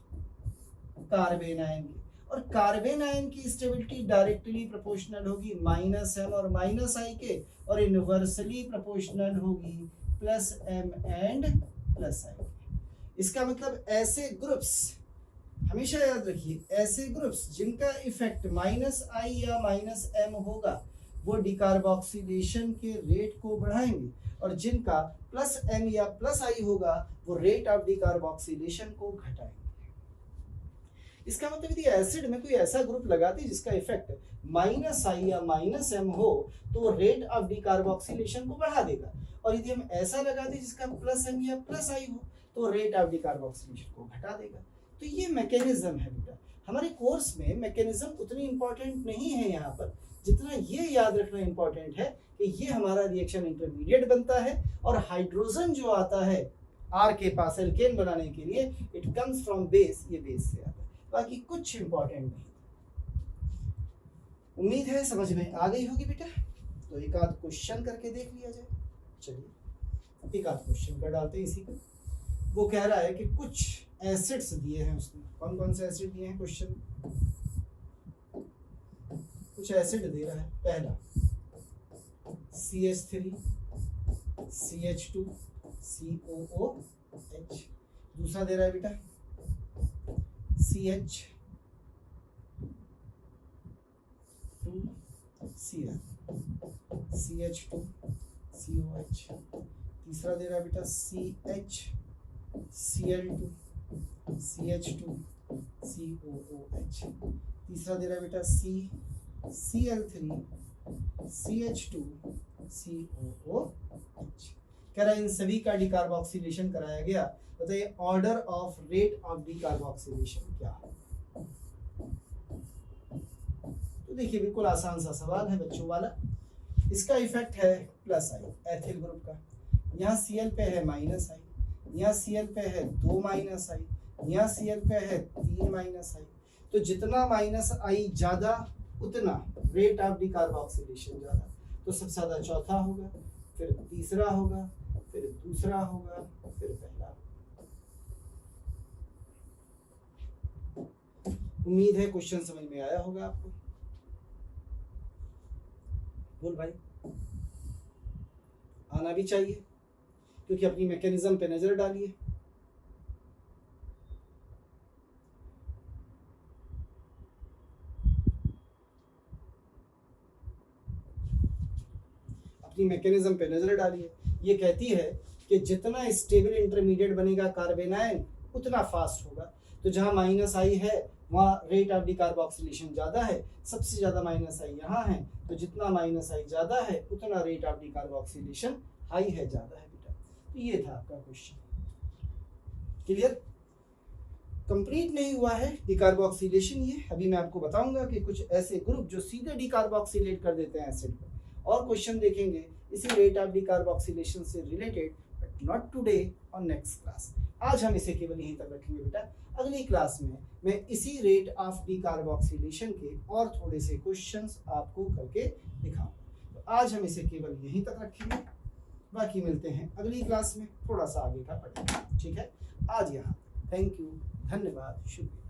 कार्बन आयन की। और कार्बन आयन की स्टेबिलिटी डायरेक्टली प्रोपोर्शनल होगी -m और -i के, और इनवर्सली प्रोपोर्शनल होगी +m एंड +i। इसका मतलब ऐसे ग्रुप्स, हमेशा याद रखिए, ऐसे ग्रुप्स जिनका इफेक्ट -i या -m होगा, वो डिकार्बोक्सिलेशन के रेट को बढ़ाएंगे, और जिनका +m या +i होगा, वो रेट ऑफ डिकार्बोक्सिलेशन को घटाएंगे। इसका मतलब यदि एसिड में कोई ऐसा ग्रुप लगाते जिसका इफेक्ट -i या -m हो, तो वो रेट ऑफ डिकार्बोक्सिलेशन को बढ़ा देगा, और यदि हम ऐसा लगाते जिसका +m या +i हो, तो रेट ऑफ डिकार्बोक्सिलेशन को घटा देगा। तो ये मैकेनिज्म है बेटा। हमारे कोर्स में मैकेनिज्म उतनी इंपॉर्टेंट नहीं है यहाँ पर, जितना ये याद रखना इंपॉर्टेंट है कि ये हमारा रिएक्शन इंटरमीडिएट बनता है, और हाइड्रोजन जो आता है R के पास एल्केन बनाने के लिए, इट कम्स फ्रॉम बेस, ये बेस से आता है, बाकी कुछ इंपॉर्टेंट नहीं। उम्मीद है समझ में आ गई होगी बेटा। तो एक आध क्वेश्चन करके देख लिया जाए। चलिए एक आध क्वेश्चन कर डालते हैं इसी पे। वो कह रहा है कि कुछ एसिड्स दिए हैं उसने, कौन कौन से एसिड दिए हैं क्वेश्चन, कुछ एसिड दे रहा है। पहला CH3 CH2 COOH, दूसरा दे रहा है बेटा CH2 Cl CH2 COH, तीसरा दे रहा है बेटा CH Cl2 CH2 COOH, तीसरा दे रहा है बेटा Cl3 CH2 COOH। कह रहा है इन सभी का डिकार्बोक्सिलेशन कराया गया, बताइए order of rate of decarboxylation क्या है। तो देखिए बिल्कुल आसान सा सवाल है बच्चों वाला। इसका इफेक्ट है प्लस आई एथिल ग्रुप का, यहाँ Cl पे है माइनस आई, यहाँ Cl पे है 2 माइनस आई, यहाँ Cl पे है 3 माइनस आई। तो जितना माइनस आई ज्यादा उतना रेट ऑफ डिकार्बोक्सिलेशन ज्यादा। तो सबसे ज्यादा चौथा होगा, फिर तीसरा होगा, फिर दूसरा होगा, फिर पहला। उम्मीद है क्वेश्चन समझ में आया होगा आपको। बोल भाई, आना भी चाहिए क्योंकि अपनी मैकेनिज्म पे नजर डालिए। अपनी मैकेनिज्म पे नजर डालिए। ये कहती है कि जितना स्टेबल इंटरमीडिएट बनेगा कार्बेनाइन उतना फास्ट होगा। तो जहां माइनस आई है वहाँ रेट ऑफ डिकार्बोक्सिलेशन ज़्यादा है, सबसे ज़्यादा माइनस आई यहाँ है। तो जितना माइनस आई ज़्यादा है उतना रेट ऑफ डिकार्बोक्सिलेशन हाई है, ज़्यादा है बेटा। तो ये था आपका क्वेश्चन। क्लियर? कंप्लीट नहीं हुआ है डिकार्बोक्सिलेशन। ये अभी मैं आपको बताऊंगा कि कुछ ऐसे ग्रुप जो सीधे डिकार्बोक्सिलेट कर देते हैं एसिड को, और क्वेश्चन देखेंगे इसी रेट ऑफ डिकार्बोक्सिलेशन से रिलेटेड, बट नॉट टुडे और नेक्स्ट क्लास। आज हम इसे केवल यहीं तक रखेंगे बेटा। अगली क्लास में मैं इसी रेट ऑफ डिकार्बोक्सिलेशन के और थोड़े से क्वेश्चंस आपको करके दिखाऊंगा। तो आज हम इसे केवल यहीं तक रखेंगे, बाकी मिलते हैं अगली क्लास में, थोड़ा सा आगे का पढ़ेंगे। ठीक है, आज यहाँ। थैंक यू, धन्यवाद, शुक्रिया।